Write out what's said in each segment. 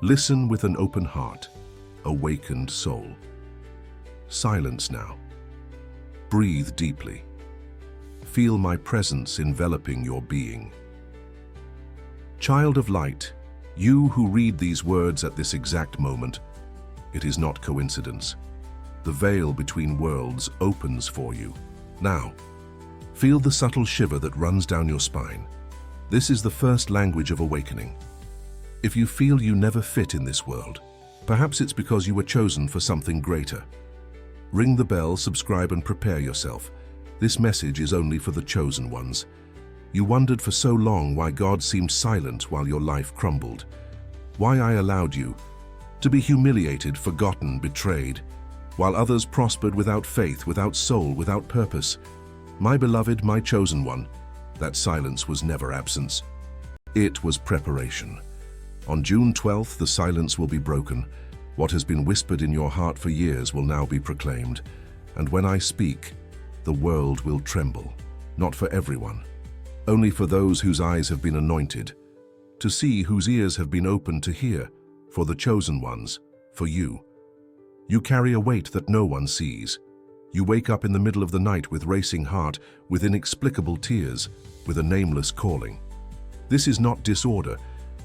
Listen with an open heart, awakened soul. Silence now. Breathe deeply. Feel my presence enveloping your being. Child of light, you who read these words at this exact moment, it is not coincidence. The veil between worlds opens for you. Now, feel the subtle shiver that runs down your spine. This is the first language of awakening. If you feel you never fit in this world, perhaps it's because you were chosen for something greater. Ring the bell, subscribe, and prepare yourself. This message is only for the chosen ones. You wondered for so long why God seemed silent while your life crumbled. Why I allowed you to be humiliated, forgotten, betrayed, while others prospered without faith, without soul, without purpose. My beloved, my chosen one, that silence was never absence. It was preparation. On June 12th, the silence will be broken. What has been whispered in your heart for years will now be proclaimed. And when I speak, the world will tremble. Not for everyone, only for those whose eyes have been anointed, to see, whose ears have been opened to hear, for the chosen ones, for you. You carry a weight that no one sees. You wake up in the middle of the night with racing heart, with inexplicable tears, with a nameless calling. This is not disorder,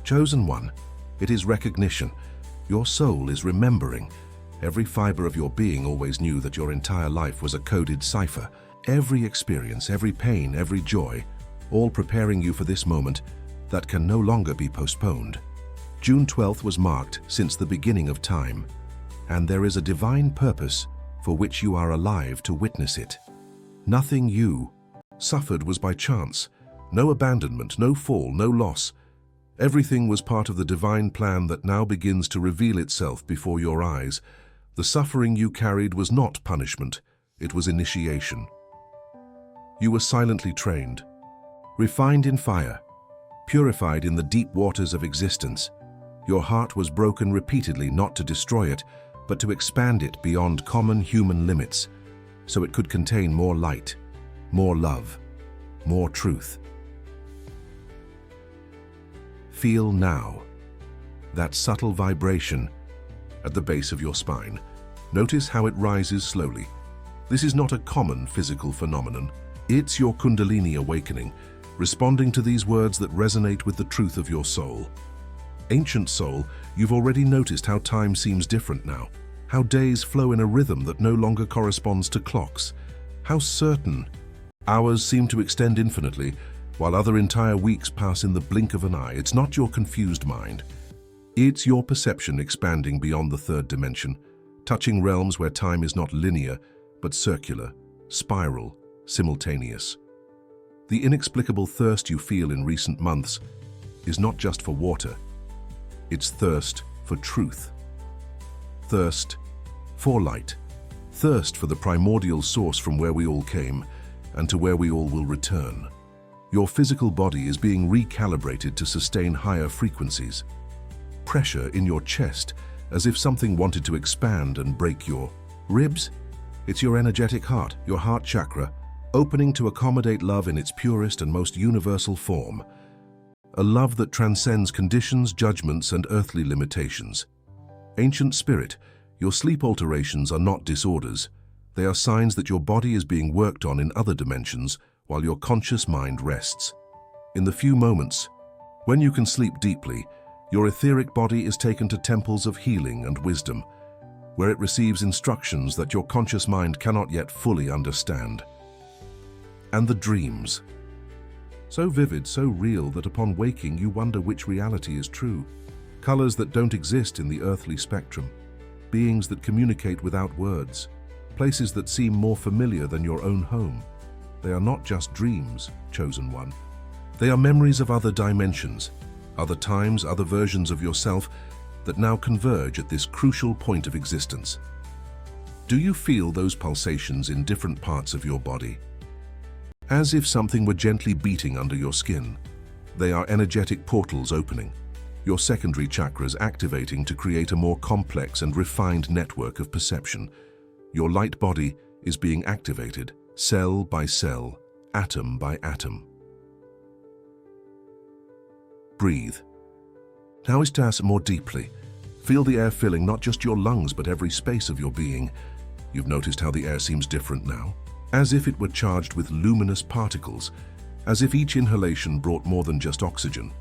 chosen one. It is recognition. Your soul is remembering. Every fiber of your being always knew that your entire life was a coded cipher. Every experience, every pain, every joy, all preparing you for this moment that can no longer be postponed. June 12th was marked since the beginning of time, and there is a divine purpose for which you are alive to witness it. Nothing you suffered was by chance. No abandonment, no fall, no loss. Everything was part of the divine plan that now begins to reveal itself before your eyes. The suffering you carried was not punishment, it was initiation. You were silently trained, refined in fire, purified in the deep waters of existence. Your heart was broken repeatedly, not to destroy it, but to expand it beyond common human limits, so it could contain more light, more love, more truth. Feel now that subtle vibration at the base of your spine. Notice how it rises slowly. This is not a common physical phenomenon. It's your Kundalini awakening, responding to these words that resonate with the truth of your soul. Ancient soul, you've already noticed how time seems different now, how days flow in a rhythm that no longer corresponds to clocks, how certain hours seem to extend infinitely, while other entire weeks pass in the blink of an eye. It's not your confused mind. It's your perception expanding beyond the third dimension, touching realms where time is not linear, but circular, spiral, simultaneous. The inexplicable thirst you feel in recent months is not just for water. It's thirst for truth. Thirst for light. Thirst for the primordial source from where we all came and to where we all will return. Your physical body is being recalibrated to sustain higher frequencies. Pressure in your chest, as if something wanted to expand and break your ribs. It's your energetic heart, your heart chakra, opening to accommodate love in its purest and most universal form. A love that transcends conditions, judgments, and earthly limitations. Ancient spirit, your sleep alterations are not disorders. They are signs that your body is being worked on in other dimensions while your conscious mind rests. In the few moments when you can sleep deeply, your etheric body is taken to temples of healing and wisdom, where it receives instructions that your conscious mind cannot yet fully understand. And the dreams. So vivid, so real that upon waking you wonder which reality is true. Colors that don't exist in the earthly spectrum. Beings that communicate without words. Places that seem more familiar than your own home. They are not just dreams, chosen one. They are memories of other dimensions, other times, other versions of yourself that now converge at this crucial point of existence. Do you feel those pulsations in different parts of your body? As if something were gently beating under your skin. They are energetic portals opening, your secondary chakras activating to create a more complex and refined network of perception. Your light body is being activated, cell by cell, atom by atom. Breathe. Now is to ask more deeply. Feel the air filling not just your lungs but every space of your being. You've noticed how the air seems different now, as if it were charged with luminous particles, as if each inhalation brought more than just oxygen.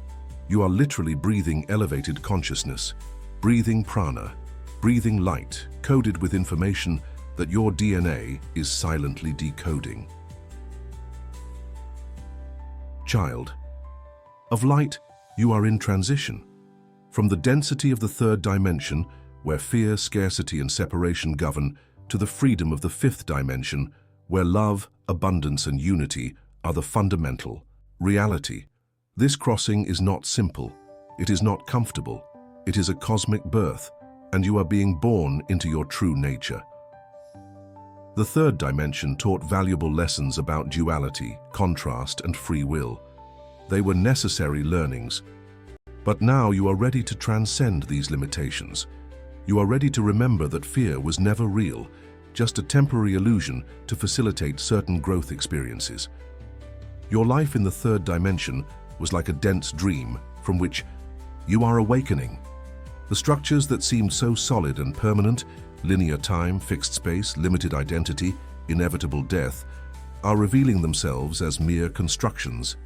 You are literally breathing elevated consciousness, breathing prana, breathing light, coded with information that your DNA is silently decoding. Child of light, you are in transition. From the density of the third dimension, where fear, scarcity, and separation govern, to the freedom of the fifth dimension, where love, abundance, and unity are the fundamental reality. This crossing is not simple, it is not comfortable, it is a cosmic birth, and you are being born into your true nature. The third dimension taught valuable lessons about duality, contrast, and free will. They were necessary learnings. But now you are ready to transcend these limitations. You are ready to remember that fear was never real, just a temporary illusion to facilitate certain growth experiences. Your life in the third dimension was like a dense dream from which you are awakening. The structures that seemed so solid and permanent, linear time, fixed space, limited identity, inevitable death, are revealing themselves as mere constructions.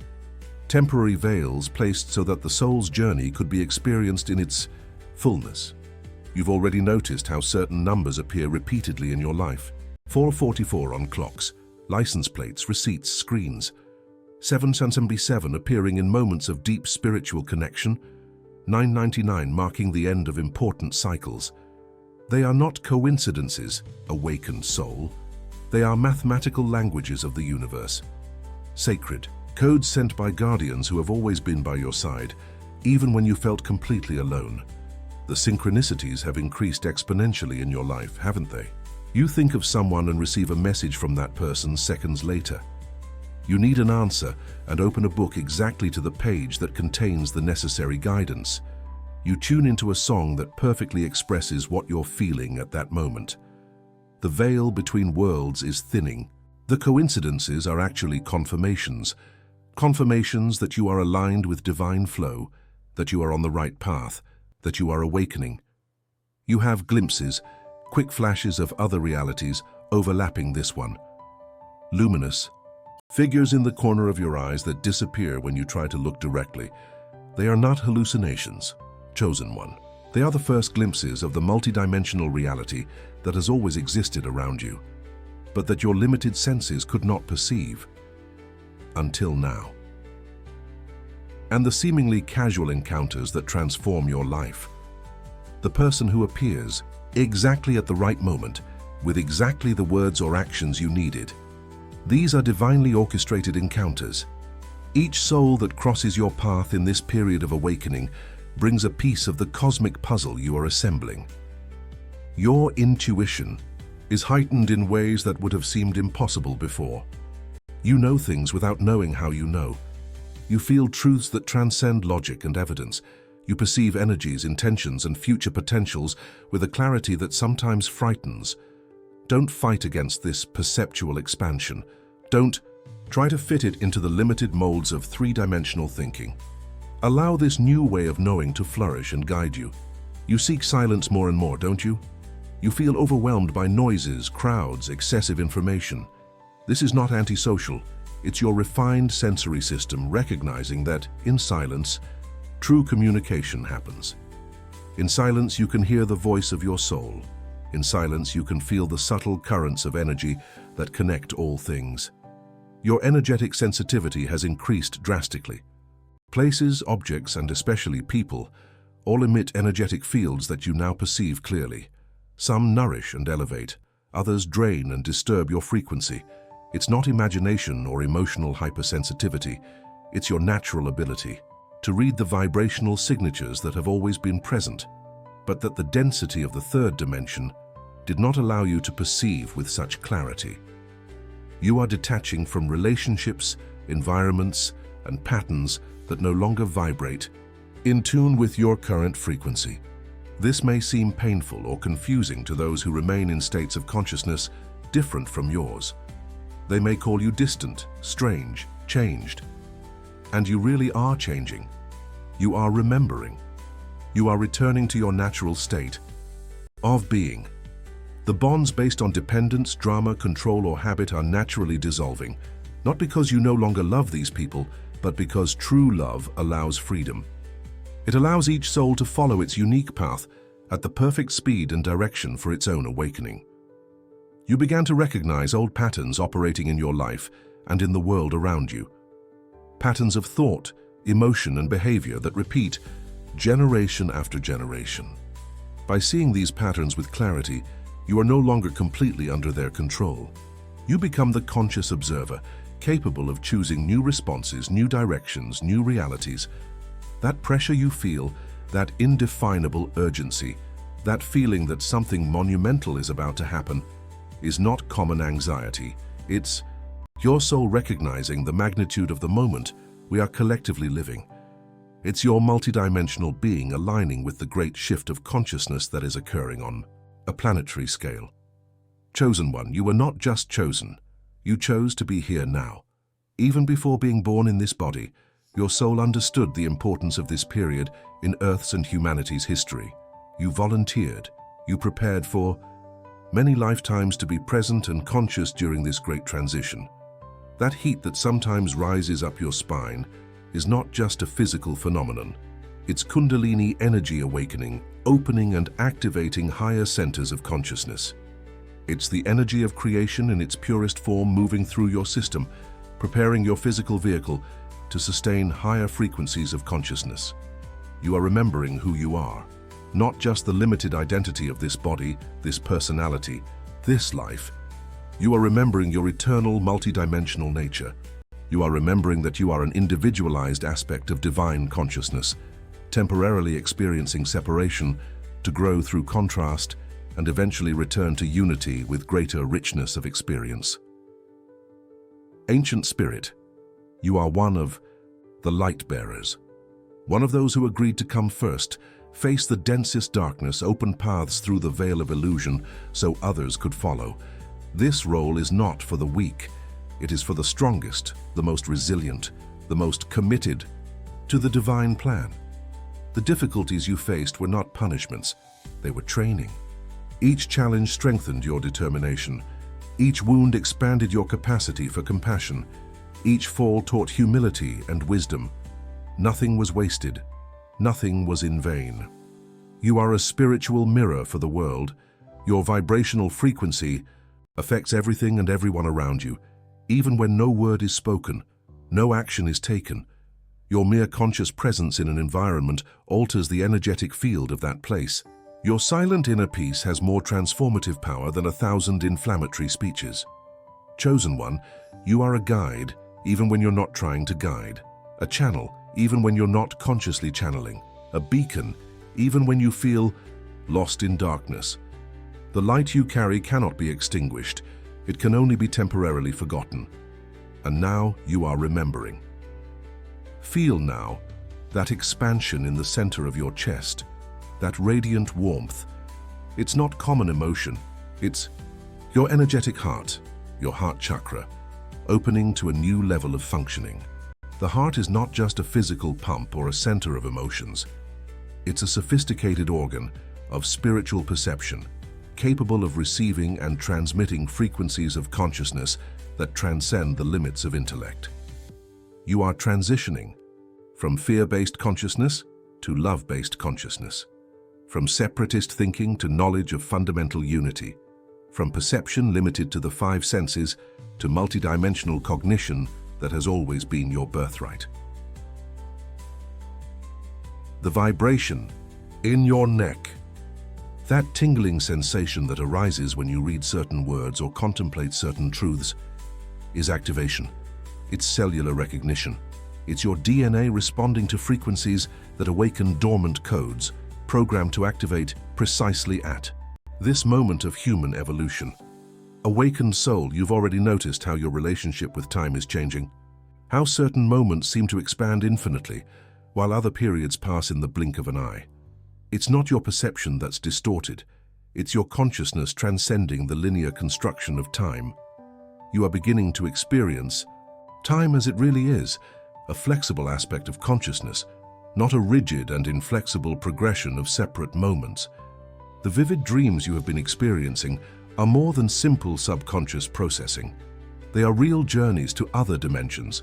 Temporary veils placed so that the soul's journey could be experienced in its fullness. You've already noticed how certain numbers appear repeatedly in your life. 444 on clocks, license plates, receipts, screens. 777 appearing in moments of deep spiritual connection. 999 marking the end of important cycles. They are not coincidences, awakened soul. They are mathematical languages of the universe. Sacred, codes sent by guardians who have always been by your side, even when you felt completely alone. The synchronicities have increased exponentially in your life, haven't they? You think of someone and receive a message from that person seconds later. You need an answer and open a book exactly to the page that contains the necessary guidance. You tune into a song that perfectly expresses what you're feeling at that moment. The veil between worlds is thinning. The coincidences are actually confirmations. Confirmations that you are aligned with divine flow, that you are on the right path, that you are awakening. You have glimpses, quick flashes of other realities overlapping this one. Luminous, figures in the corner of your eyes that disappear when you try to look directly. They are not hallucinations. Chosen one. They are the first glimpses of the multidimensional reality that has always existed around you, but that your limited senses could not perceive until now. And the seemingly casual encounters that transform your life. The person who appears exactly at the right moment with exactly the words or actions you needed. These are divinely orchestrated encounters. Each soul that crosses your path in this period of awakening brings a piece of the cosmic puzzle you are assembling. Your intuition is heightened in ways that would have seemed impossible before. You know things without knowing how you know. You feel truths that transcend logic and evidence. You perceive energies, intentions, and future potentials with a clarity that sometimes frightens. Don't fight against this perceptual expansion. Don't try to fit it into the limited molds of three-dimensional thinking. Allow this new way of knowing to flourish and guide you. You seek silence more and more, don't you? You feel overwhelmed by noises, crowds, excessive information. This is not antisocial. It's your refined sensory system recognizing that, in silence, true communication happens. In silence, you can hear the voice of your soul. In silence, you can feel the subtle currents of energy that connect all things. Your energetic sensitivity has increased drastically. Places, objects, and especially people all emit energetic fields that you now perceive clearly. Some nourish and elevate, others drain and disturb your frequency. It's not imagination or emotional hypersensitivity, it's your natural ability to read the vibrational signatures that have always been present, but that the density of the third dimension did not allow you to perceive with such clarity. You are detaching from relationships, environments, and patterns that no longer vibrate in tune with your current frequency. This may seem painful or confusing to those who remain in states of consciousness different from yours. They may call you distant, strange, changed. And you really are changing. You are remembering. You are returning to your natural state of being. The bonds based on dependence, drama, control, or habit are naturally dissolving, not because you no longer love these people, but because true love allows freedom. It allows each soul to follow its unique path at the perfect speed and direction for its own awakening. You began to recognize old patterns operating in your life and in the world around you. Patterns of thought, emotion, and behavior that repeat generation after generation. By seeing these patterns with clarity, you are no longer completely under their control. You become the conscious observer, capable of choosing new responses, new directions, new realities. That pressure you feel, that indefinable urgency, that feeling that something monumental is about to happen, is not common anxiety. It's your soul recognizing the magnitude of the moment we are collectively living. It's your multidimensional being aligning with the great shift of consciousness that is occurring on a planetary scale. Chosen one, you were not just chosen. You chose to be here now. Even before being born in this body, your soul understood the importance of this period in Earth's and humanity's history. You volunteered. You prepared for many lifetimes to be present and conscious during this great transition. That heat that sometimes rises up your spine is not just a physical phenomenon. It's Kundalini energy awakening, opening and activating higher centers of consciousness. It's the energy of creation in its purest form moving through your system, preparing your physical vehicle to sustain higher frequencies of consciousness. You are remembering who you are, not just the limited identity of this body, this personality, this life. You are remembering your eternal multidimensional nature. You are remembering that you are an individualized aspect of divine consciousness, temporarily experiencing separation to grow through contrast and eventually return to unity with greater richness of experience. Ancient Spirit, you are one of the light bearers, one of those who agreed to come first, face the densest darkness, open paths through the veil of illusion so others could follow. This role is not for the weak. It is for the strongest, the most resilient, the most committed to the divine plan. The difficulties you faced were not punishments, they were training. Each challenge strengthened your determination. Each wound expanded your capacity for compassion. Each fall taught humility and wisdom. Nothing was wasted. Nothing was in vain. You are a spiritual mirror for the world. Your vibrational frequency affects everything and everyone around you. Even when no word is spoken, no action is taken, your mere conscious presence in an environment alters the energetic field of that place. Your silent inner peace has more transformative power than 1,000 inflammatory speeches. Chosen one, you are a guide even when you're not trying to guide, a channel even when you're not consciously channeling, a beacon even when you feel lost in darkness. The light you carry cannot be extinguished. It can only be temporarily forgotten. And now you are remembering. Feel now that expansion in the center of your chest, that radiant warmth. It's not common emotion. It's your energetic heart, your heart chakra, opening to a new level of functioning. The heart is not just a physical pump or a center of emotions. It's a sophisticated organ of spiritual perception, capable of receiving and transmitting frequencies of consciousness that transcend the limits of intellect. You are transitioning from fear-based consciousness to love-based consciousness, from separatist thinking to knowledge of fundamental unity, from perception limited to the 5 senses to multidimensional cognition that has always been your birthright. The vibration in your neck, that tingling sensation that arises when you read certain words or contemplate certain truths, is activation. It's cellular recognition. It's your DNA responding to frequencies that awaken dormant codes, programmed to activate precisely at this moment of human evolution. Awakened soul, you've already noticed how your relationship with time is changing, how certain moments seem to expand infinitely, while other periods pass in the blink of an eye. It's not your perception that's distorted. It's your consciousness transcending the linear construction of time. You are beginning to experience time as it really is, a flexible aspect of consciousness, not a rigid and inflexible progression of separate moments. The vivid dreams you have been experiencing are more than simple subconscious processing. They are real journeys to other dimensions,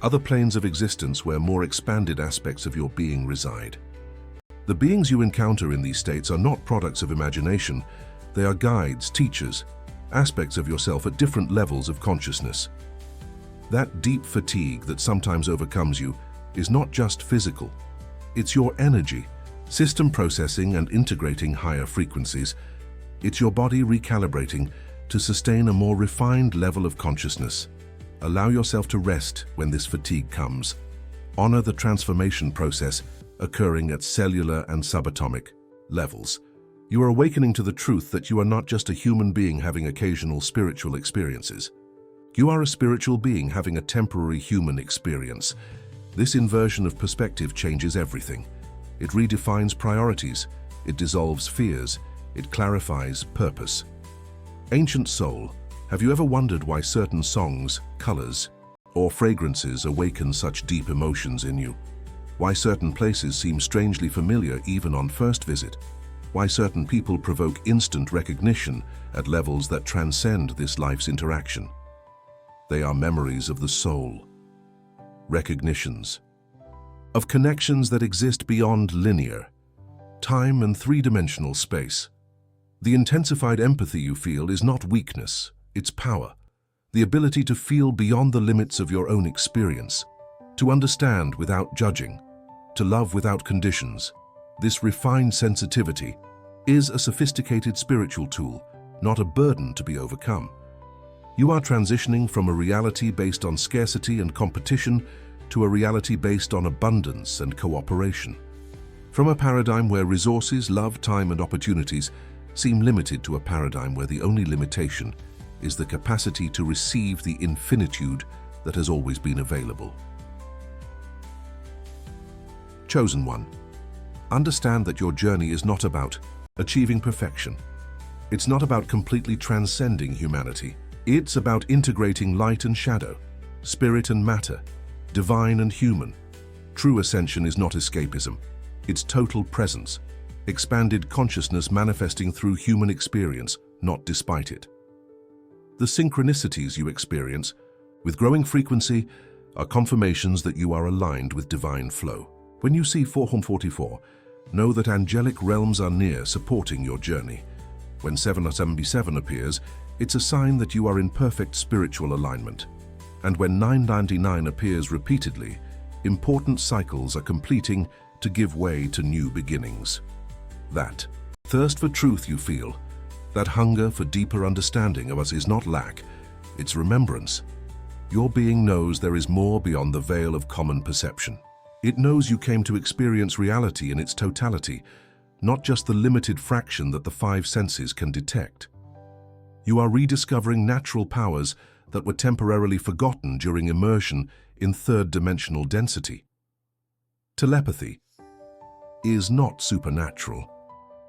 other planes of existence where more expanded aspects of your being reside. The beings you encounter in these states are not products of imagination. They are guides, teachers, aspects of yourself at different levels of consciousness. That deep fatigue that sometimes overcomes you is not just physical. It's your energy, system processing and integrating higher frequencies. It's your body recalibrating to sustain a more refined level of consciousness. Allow yourself to rest when this fatigue comes. Honor the transformation process occurring at cellular and subatomic levels. You are awakening to the truth that you are not just a human being having occasional spiritual experiences. You are a spiritual being having a temporary human experience. This inversion of perspective changes everything. It redefines priorities, it dissolves fears, it clarifies purpose. Ancient soul, have you ever wondered why certain songs, colors, or fragrances awaken such deep emotions in you? Why certain places seem strangely familiar even on first visit? Why certain people provoke instant recognition at levels that transcend this life's interaction? They are memories of the soul. Recognitions of connections that exist beyond linear time and three-dimensional space. The intensified empathy you feel is not weakness, it's power. The ability to feel beyond the limits of your own experience, to understand without judging, to love without conditions. This refined sensitivity is a sophisticated spiritual tool, not a burden to be overcome. You are transitioning from a reality based on scarcity and competition to a reality based on abundance and cooperation. From a paradigm where resources, love, time, and opportunities seem limited to a paradigm where the only limitation is the capacity to receive the infinitude that has always been available. Chosen one. Understand that your journey is not about achieving perfection. It's not about completely transcending humanity. It's about integrating light and shadow, spirit and matter, divine and human. True ascension is not escapism. It's total presence, expanded consciousness manifesting through human experience, not despite it. The synchronicities you experience, with growing frequency, are confirmations that you are aligned with divine flow. When you see 444, know that angelic realms are near, supporting your journey. When 777 appears, it's a sign that you are in perfect spiritual alignment. And when 999 appears repeatedly, important cycles are completing to give way to new beginnings. That thirst for truth you feel, that hunger for deeper understanding of us is not lack, it's remembrance. Your being knows there is more beyond the veil of common perception. It knows you came to experience reality in its totality, not just the limited fraction that the five senses can detect. You are rediscovering natural powers that were temporarily forgotten during immersion in third-dimensional density. Telepathy is not supernatural.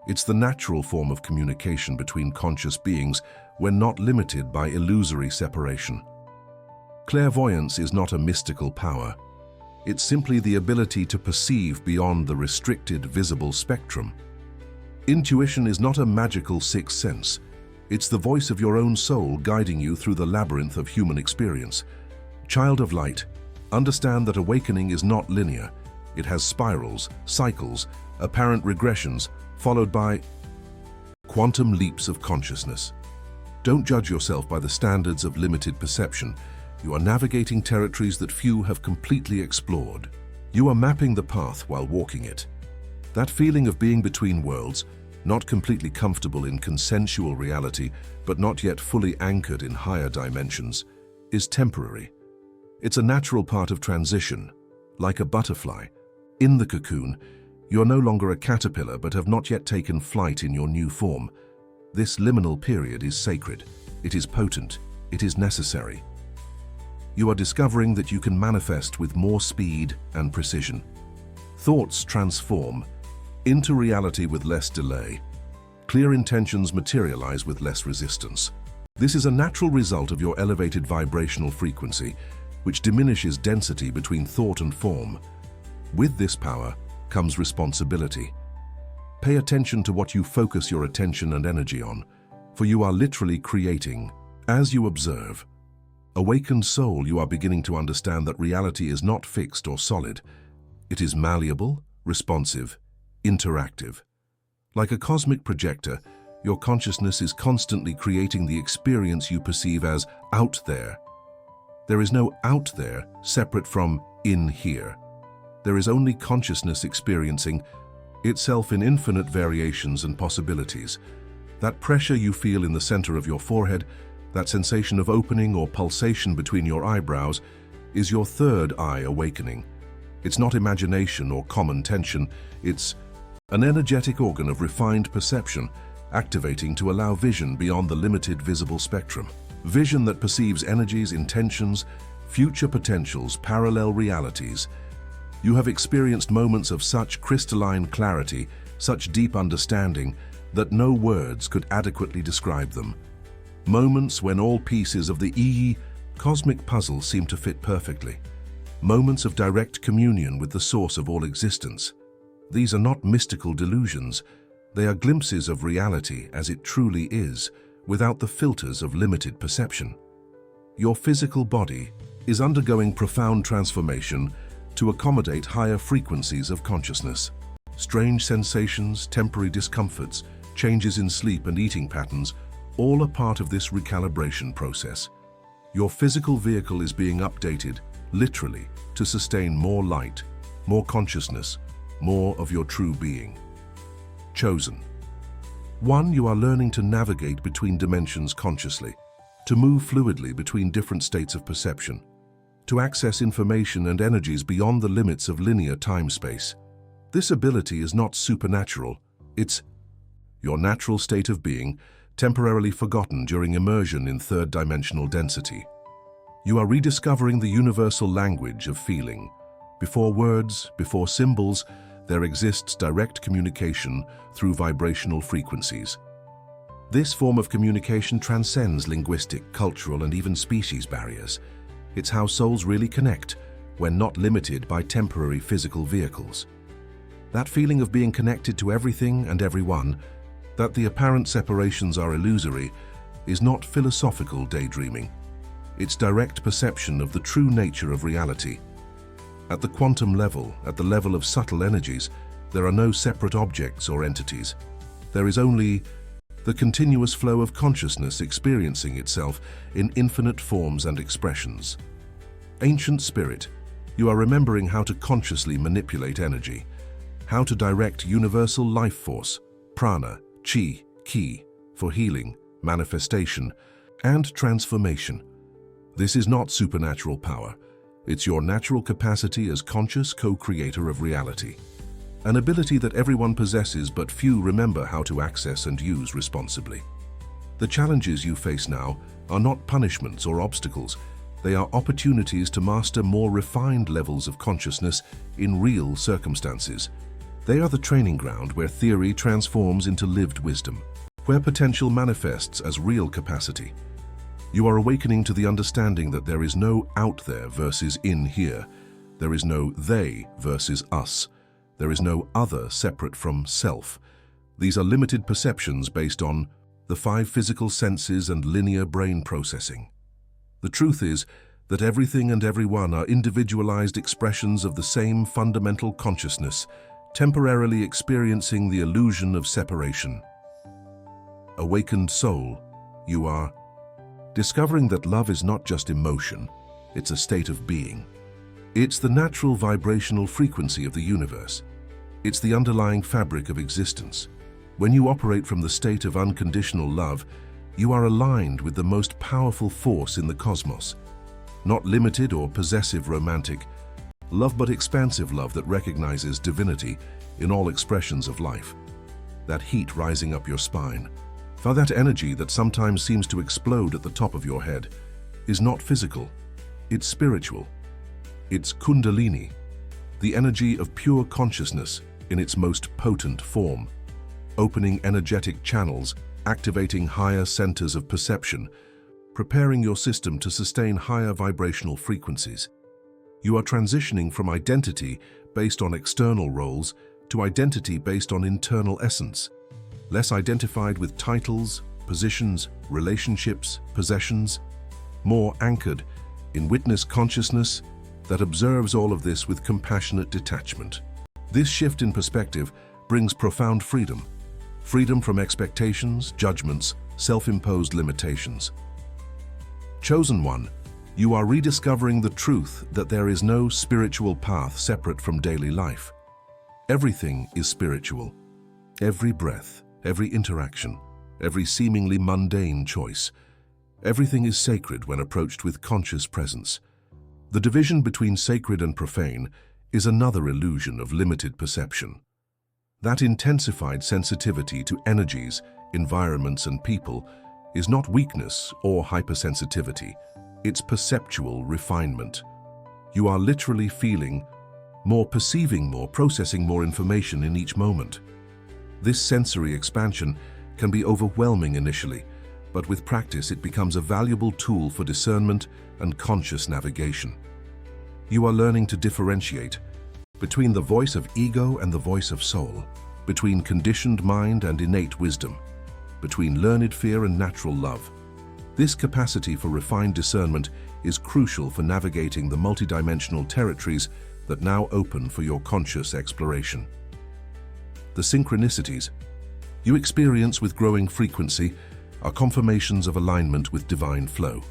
It's the natural form of communication between conscious beings when not limited by illusory separation. Clairvoyance is not a mystical power. It's simply the ability to perceive beyond the restricted visible spectrum. Intuition is not a magical sixth sense. It's the voice of your own soul guiding you through the labyrinth of human experience. Child of light, understand that awakening is not linear. It has spirals, cycles, apparent regressions, followed by quantum leaps of consciousness. Don't judge yourself by the standards of limited perception. You are navigating territories that few have completely explored. You are mapping the path while walking it. That feeling of being between worlds, not completely comfortable in consensual reality, but not yet fully anchored in higher dimensions, is temporary. It's a natural part of transition. Like a butterfly, in the cocoon, you're no longer a caterpillar but have not yet taken flight in your new form. This liminal period is sacred. It is potent. It is necessary. You are discovering that you can manifest with more speed and precision. Thoughts transform into reality with less delay. Clear intentions materialize with less resistance. This is a natural result of your elevated vibrational frequency, which diminishes density between thought and form. With this power comes responsibility. Pay attention to what you focus your attention and energy on, for you are literally creating as you observe. Awakened soul, you are beginning to understand that reality is not fixed or solid. It is malleable, responsive, interactive. Like a cosmic projector, your consciousness is constantly creating the experience you perceive as out there. There is no out there separate from in here. There is only consciousness experiencing itself in infinite variations and possibilities. That pressure you feel in the center of your forehead, that sensation of opening or pulsation between your eyebrows, is your third eye awakening. It's not imagination or common tension, it's an energetic organ of refined perception, activating to allow vision beyond the limited visible spectrum. Vision that perceives energies, intentions, future potentials, parallel realities. You have experienced moments of such crystalline clarity, such deep understanding, that no words could adequately describe them. Moments when all pieces of the cosmic puzzle seem to fit perfectly. Moments of direct communion with the source of all existence. These are not mystical delusions. They are glimpses of reality as it truly is, without the filters of limited perception. Your physical body is undergoing profound transformation to accommodate higher frequencies of consciousness. Strange sensations, temporary discomforts, changes in sleep and eating patterns, all are part of this recalibration process. Your physical vehicle is being updated, literally, to sustain more light, more consciousness, more of your true being. Chosen. 1. You are learning to navigate between dimensions consciously, to move fluidly between different states of perception, to access information and energies beyond the limits of linear time-space. This ability is not supernatural, it's your natural state of being, temporarily forgotten during immersion in third-dimensional density. You are rediscovering the universal language of feeling. Before words, before symbols, there exists direct communication through vibrational frequencies. This form of communication transcends linguistic, cultural, and even species barriers. It's how souls really connect when not limited by temporary physical vehicles. That feeling of being connected to everything and everyone, that the apparent separations are illusory, is not philosophical daydreaming. It's direct perception of the true nature of reality. At the quantum level, at the level of subtle energies, there are no separate objects or entities. There is only the continuous flow of consciousness experiencing itself in infinite forms and expressions. Ancient spirit, you are remembering how to consciously manipulate energy, how to direct universal life force, prana, chi, ki, for healing, manifestation, and transformation. This is not supernatural power. It's your natural capacity as conscious co-creator of reality. An ability that everyone possesses but few remember how to access and use responsibly. The challenges you face now are not punishments or obstacles. They are opportunities to master more refined levels of consciousness in real circumstances. They are the training ground where theory transforms into lived wisdom, where potential manifests as real capacity. You are awakening to the understanding that there is no out there versus in here. There is no they versus us. There is no other separate from self. These are limited perceptions based on the 5 physical senses and linear brain processing. The truth is that everything and everyone are individualized expressions of the same fundamental consciousness, temporarily experiencing the illusion of separation. Awakened soul, you are discovering that love is not just emotion, it's a state of being. It's the natural vibrational frequency of the universe. It's the underlying fabric of existence. When you operate from the state of unconditional love, you are aligned with the most powerful force in the cosmos. Not limited or possessive romantic love, but expansive love that recognizes divinity in all expressions of life. That heat rising up your spine, for that energy that sometimes seems to explode at the top of your head, is not physical, it's spiritual. It's Kundalini, the energy of pure consciousness in its most potent form, opening energetic channels, activating higher centers of perception, preparing your system to sustain higher vibrational frequencies. You are transitioning from identity based on external roles to identity based on internal essence, less identified with titles, positions, relationships, possessions, more anchored in witness consciousness that observes all of this with compassionate detachment. This shift in perspective brings profound freedom. Freedom from expectations, judgments, self-imposed limitations. Chosen one, you are rediscovering the truth that there is no spiritual path separate from daily life. Everything is spiritual. Every breath, every interaction, every seemingly mundane choice. Everything is sacred when approached with conscious presence. The division between sacred and profane is another illusion of limited perception. That intensified sensitivity to energies, environments, and people is not weakness or hypersensitivity. It's perceptual refinement. You are literally feeling more, perceiving more, processing more information in each moment. This sensory expansion can be overwhelming initially, but with practice it becomes a valuable tool for discernment and conscious navigation. You are learning to differentiate between the voice of ego and the voice of soul, between conditioned mind and innate wisdom, between learned fear and natural love. This capacity for refined discernment is crucial for navigating the multidimensional territories that now open for your conscious exploration. The synchronicities you experience with growing frequency are confirmations of alignment with divine flow.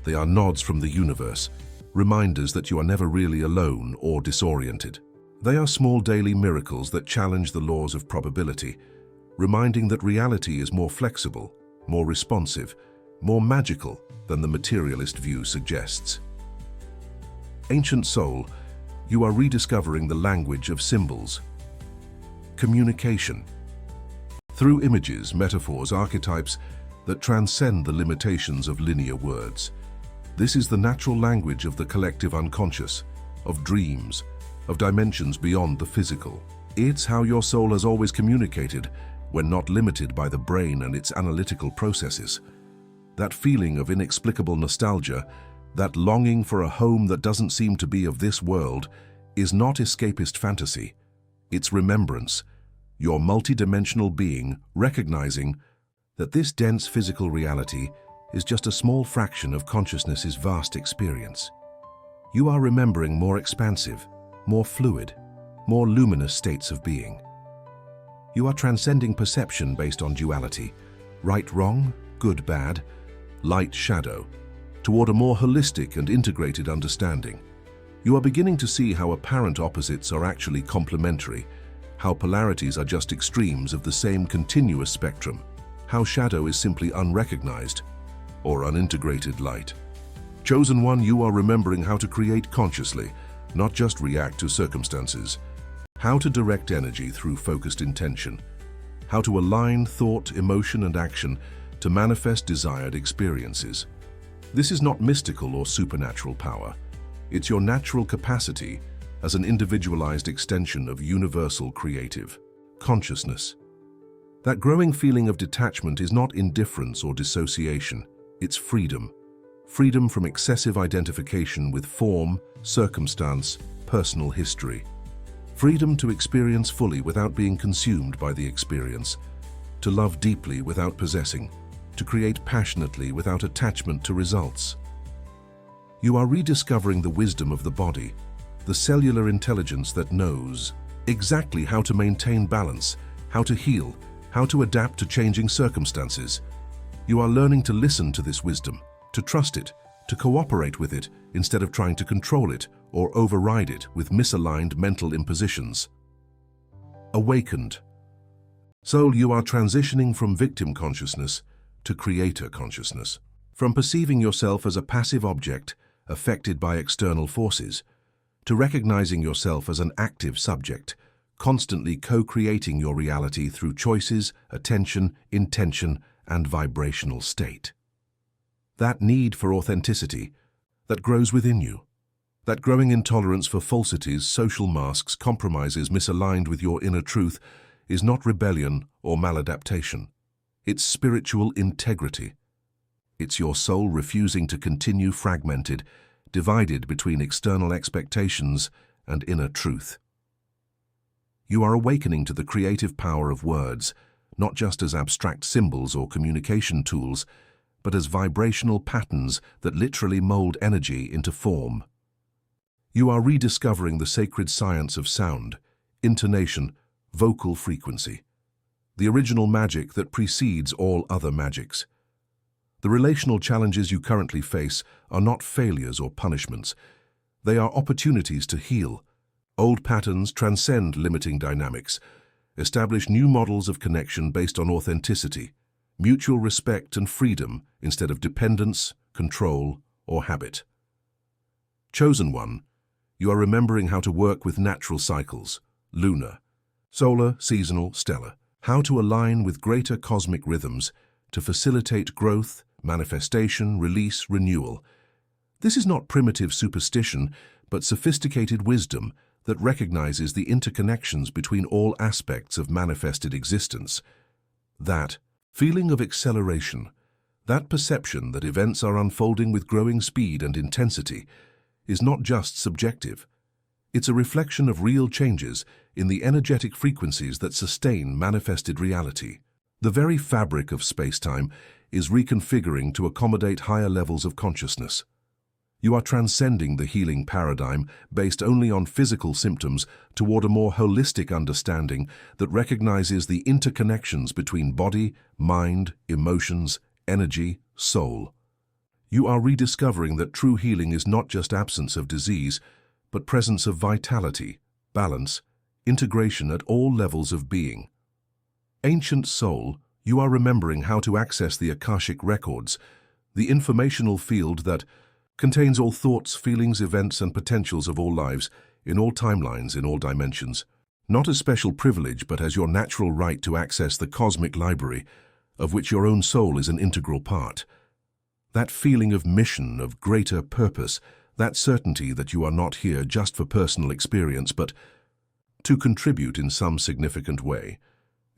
They are nods from the universe, reminders that you are never really alone or disoriented. They are small daily miracles that challenge the laws of probability, reminding that reality is more flexible, more responsive, more magical than the materialist view suggests. Ancient soul, you are rediscovering the language of symbols. Communication. Through images, metaphors, archetypes that transcend the limitations of linear words. This is the natural language of the collective unconscious, of dreams, of dimensions beyond the physical. It's how your soul has always communicated when not limited by the brain and its analytical processes. That feeling of inexplicable nostalgia, that longing for a home that doesn't seem to be of this world, is not escapist fantasy. It's remembrance, your multidimensional being recognizing that this dense physical reality is just a small fraction of consciousness's vast experience. You are remembering more expansive, more fluid, more luminous states of being. You are transcending perception based on duality, right-wrong, good-bad, light-shadow, toward a more holistic and integrated understanding. You are beginning to see how apparent opposites are actually complementary, how polarities are just extremes of the same continuous spectrum, how shadow is simply unrecognized or unintegrated light. Chosen one, you are remembering how to create consciously, not just react to circumstances. How to direct energy through focused intention. How to align thought, emotion, and action to manifest desired experiences. This is not mystical or supernatural power. It's your natural capacity as an individualized extension of universal creative consciousness. That growing feeling of detachment is not indifference or dissociation. It's freedom. Freedom from excessive identification with form, circumstance, personal history. Freedom to experience fully without being consumed by the experience, to love deeply without possessing, to create passionately without attachment to results. You are rediscovering the wisdom of the body, the cellular intelligence that knows exactly how to maintain balance, how to heal, how to adapt to changing circumstances. You are learning to listen to this wisdom, to trust it, to cooperate with it instead of trying to control it or override it with misaligned mental impositions. Awakened. Soul, you are transitioning from victim consciousness to creator consciousness. From perceiving yourself as a passive object affected by external forces, to recognizing yourself as an active subject, constantly co-creating your reality through choices, attention, intention, and vibrational state. That need for authenticity that grows within you, that growing intolerance for falsities, social masks, compromises misaligned with your inner truth is not rebellion or maladaptation. It's spiritual integrity. It's your soul refusing to continue fragmented, divided between external expectations and inner truth. You are awakening to the creative power of words, not just as abstract symbols or communication tools, but as vibrational patterns that literally mold energy into form. You are rediscovering the sacred science of sound, intonation, vocal frequency, the original magic that precedes all other magics. The relational challenges you currently face are not failures or punishments. They are opportunities to heal. Old patterns transcend limiting dynamics, establish new models of connection based on authenticity, mutual respect and freedom instead of dependence, control, or habit. Chosen one, you are remembering how to work with natural cycles, lunar, solar, seasonal, stellar, how to align with greater cosmic rhythms to facilitate growth, manifestation, release, renewal. This is not primitive superstition, but sophisticated wisdom that recognizes the interconnections between all aspects of manifested existence. That feeling of acceleration, that perception that events are unfolding with growing speed and intensity, is not just subjective. It's a reflection of real changes in the energetic frequencies that sustain manifested reality. The very fabric of space-time is reconfiguring to accommodate higher levels of consciousness. You are transcending the healing paradigm based only on physical symptoms toward a more holistic understanding that recognizes the interconnections between body, mind, emotions, energy, soul. You are rediscovering that true healing is not just absence of disease, but presence of vitality, balance, integration at all levels of being. Ancient soul, you are remembering how to access the Akashic records, the informational field that contains all thoughts, feelings, events, and potentials of all lives, in all timelines, in all dimensions. Not as special privilege, but as your natural right to access the cosmic library, of which your own soul is an integral part. That feeling of mission, of greater purpose, that certainty that you are not here just for personal experience, but to contribute in some significant way,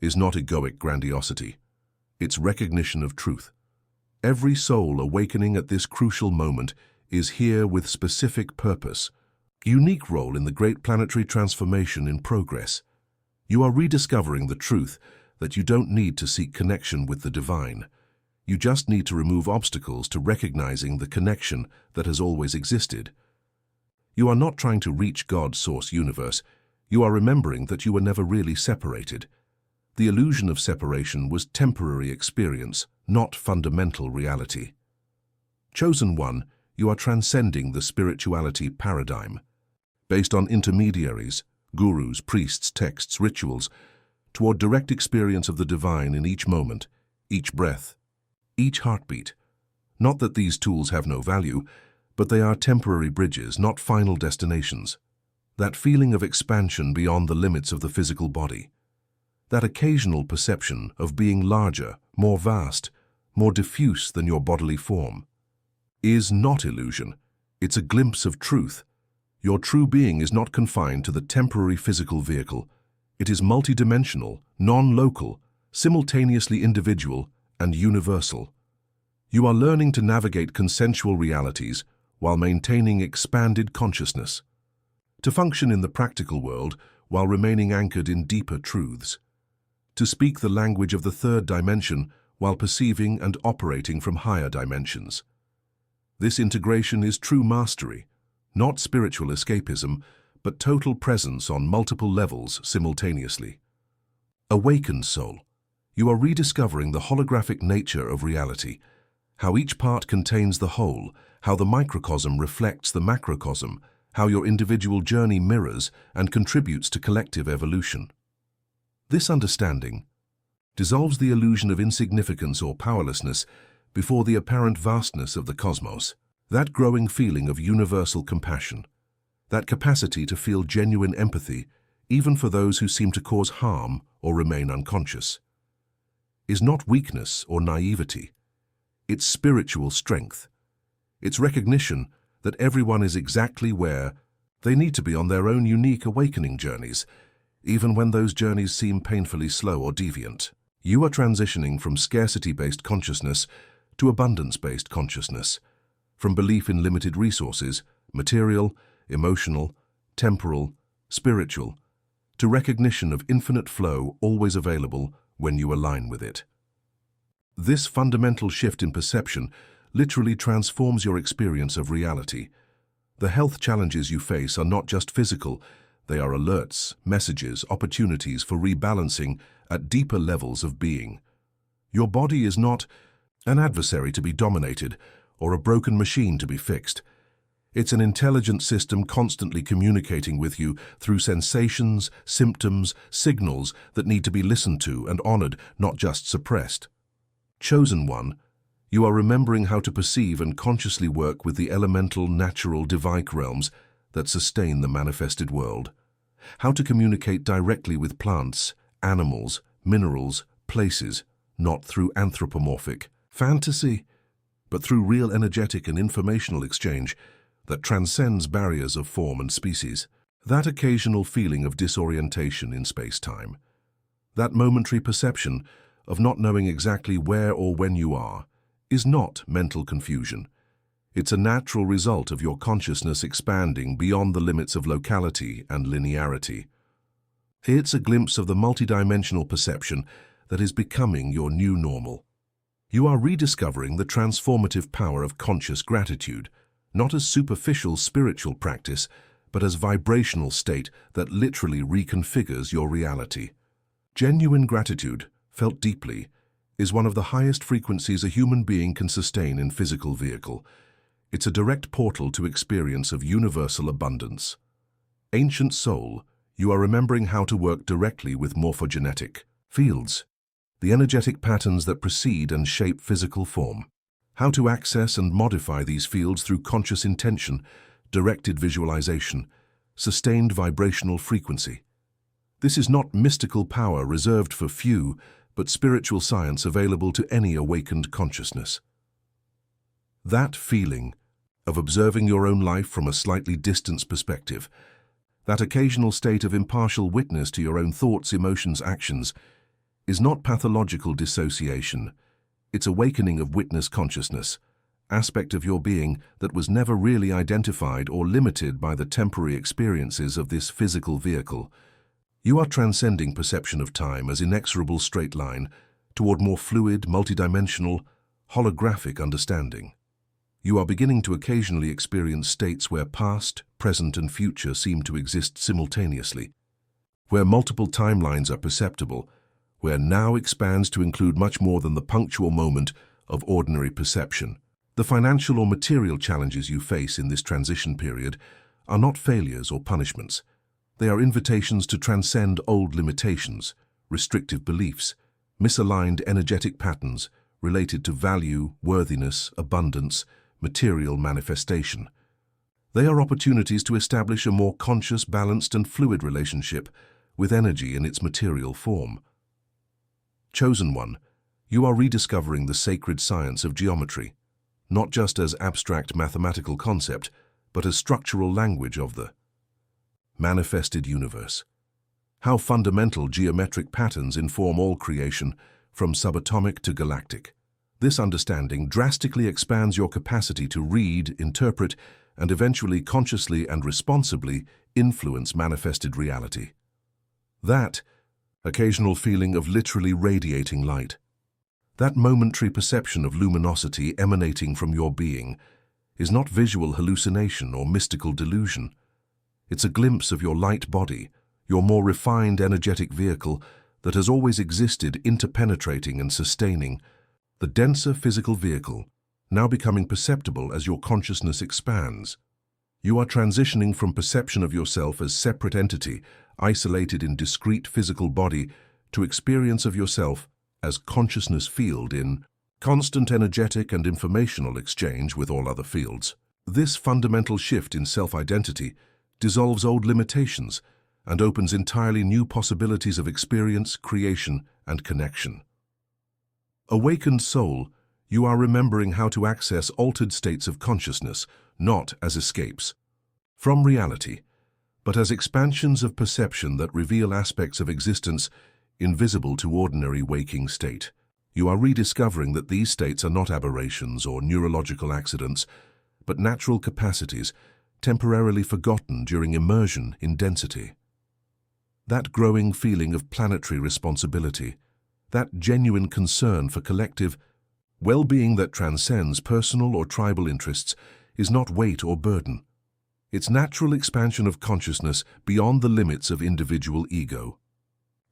is not egoic grandiosity. It's recognition of truth. Every soul awakening at this crucial moment is here with specific purpose, unique role in the great planetary transformation in progress. You are rediscovering the truth that you don't need to seek connection with the divine. You just need to remove obstacles to recognizing the connection that has always existed. You are not trying to reach God's source universe. You are remembering that you were never really separated. The illusion of separation was temporary experience, not fundamental reality. Chosen one, you are transcending the spirituality paradigm, based on intermediaries, gurus, priests, texts, rituals, toward direct experience of the divine in each moment, each breath, each heartbeat. Not that these tools have no value, but they are temporary bridges, not final destinations. That feeling of expansion beyond the limits of the physical body. That occasional perception of being larger, more vast, more diffuse than your bodily form, is not illusion. It's a glimpse of truth. Your true being is not confined to the temporary physical vehicle. It is multidimensional, non-local, simultaneously individual and universal. You are learning to navigate consensual realities while maintaining expanded consciousness, to function in the practical world while remaining anchored in deeper truths, to speak the language of the third dimension while perceiving and operating from higher dimensions. This integration is true mastery, not spiritual escapism, but total presence on multiple levels simultaneously. Awakened soul, you are rediscovering the holographic nature of reality, how each part contains the whole, how the microcosm reflects the macrocosm, how your individual journey mirrors and contributes to collective evolution. This understanding dissolves the illusion of insignificance or powerlessness before the apparent vastness of the cosmos, that growing feeling of universal compassion, that capacity to feel genuine empathy, even for those who seem to cause harm or remain unconscious, is not weakness or naivety. It's spiritual strength. It's recognition that everyone is exactly where they need to be on their own unique awakening journeys, even when those journeys seem painfully slow or deviant. You are transitioning from scarcity-based consciousness to abundance-based consciousness, from belief in limited resources, material, emotional, temporal, spiritual, to recognition of infinite flow always available when you align with it. This fundamental shift in perception literally transforms your experience of reality. The health challenges you face are not just physical, they are alerts, messages, opportunities for rebalancing at deeper levels of being. Your body is not an adversary to be dominated or a broken machine to be fixed. It's an intelligent system constantly communicating with you through sensations, symptoms, signals that need to be listened to and honored, not just suppressed. Chosen one, you are remembering how to perceive and consciously work with the elemental, natural, divine realms that sustain the manifested world. How to communicate directly with plants, animals, minerals, places, not through anthropomorphic fantasy, but through real energetic and informational exchange that transcends barriers of form and species. That occasional feeling of disorientation in space-time, that momentary perception of not knowing exactly where or when you are, is not mental confusion. It's a natural result of your consciousness expanding beyond the limits of locality and linearity. It's a glimpse of the multidimensional perception that is becoming your new normal. You are rediscovering the transformative power of conscious gratitude, not as superficial spiritual practice, but as vibrational state that literally reconfigures your reality. Genuine gratitude, felt deeply, is one of the highest frequencies a human being can sustain in physical vehicle. It's a direct portal to experience of universal abundance. Ancient soul, you are remembering how to work directly with morphogenetic fields, the energetic patterns that precede and shape physical form. How to access and modify these fields through conscious intention, directed visualization, sustained vibrational frequency. This is not mystical power reserved for few, but spiritual science available to any awakened consciousness. That feeling of observing your own life from a slightly distant perspective, that occasional state of impartial witness to your own thoughts, emotions, actions, is not pathological dissociation. It's awakening of witness consciousness, aspect of your being that was never really identified or limited by the temporary experiences of this physical vehicle. You are transcending perception of time as inexorable straight line toward more fluid, multidimensional, holographic understanding. You are beginning to occasionally experience states where past, present, and future seem to exist simultaneously, where multiple timelines are perceptible, where now expands to include much more than the punctual moment of ordinary perception. The financial or material challenges you face in this transition period are not failures or punishments. They are invitations to transcend old limitations, restrictive beliefs, misaligned energetic patterns related to value, worthiness, abundance, material manifestation. They are opportunities to establish a more conscious, balanced, and fluid relationship with energy in its material form. Chosen one, you are rediscovering the sacred science of geometry, not just as abstract mathematical concept, but as structural language of the manifested universe. How fundamental geometric patterns inform all creation, from subatomic to galactic. This understanding drastically expands your capacity to read, interpret, and eventually consciously and responsibly influence manifested reality. That occasional feeling of literally radiating light, that momentary perception of luminosity emanating from your being, is not visual hallucination or mystical delusion. It's a glimpse of your light body, your more refined energetic vehicle that has always existed, interpenetrating and sustaining the denser physical vehicle, now becoming perceptible as your consciousness expands. You are transitioning from perception of yourself as separate entity, isolated in discrete physical body, to experience of yourself as consciousness field in constant energetic and informational exchange with all other fields. This fundamental shift in self-identity dissolves old limitations and opens entirely new possibilities of experience, creation, and connection. Awakened soul, you are remembering how to access altered states of consciousness, not as escapes from reality, but as expansions of perception that reveal aspects of existence invisible to ordinary waking state. You are rediscovering that these states are not aberrations or neurological accidents, but natural capacities temporarily forgotten during immersion in density. That growing feeling of planetary responsibility, that genuine concern for collective well-being that transcends personal or tribal interests, is not weight or burden. It's natural expansion of consciousness beyond the limits of individual ego.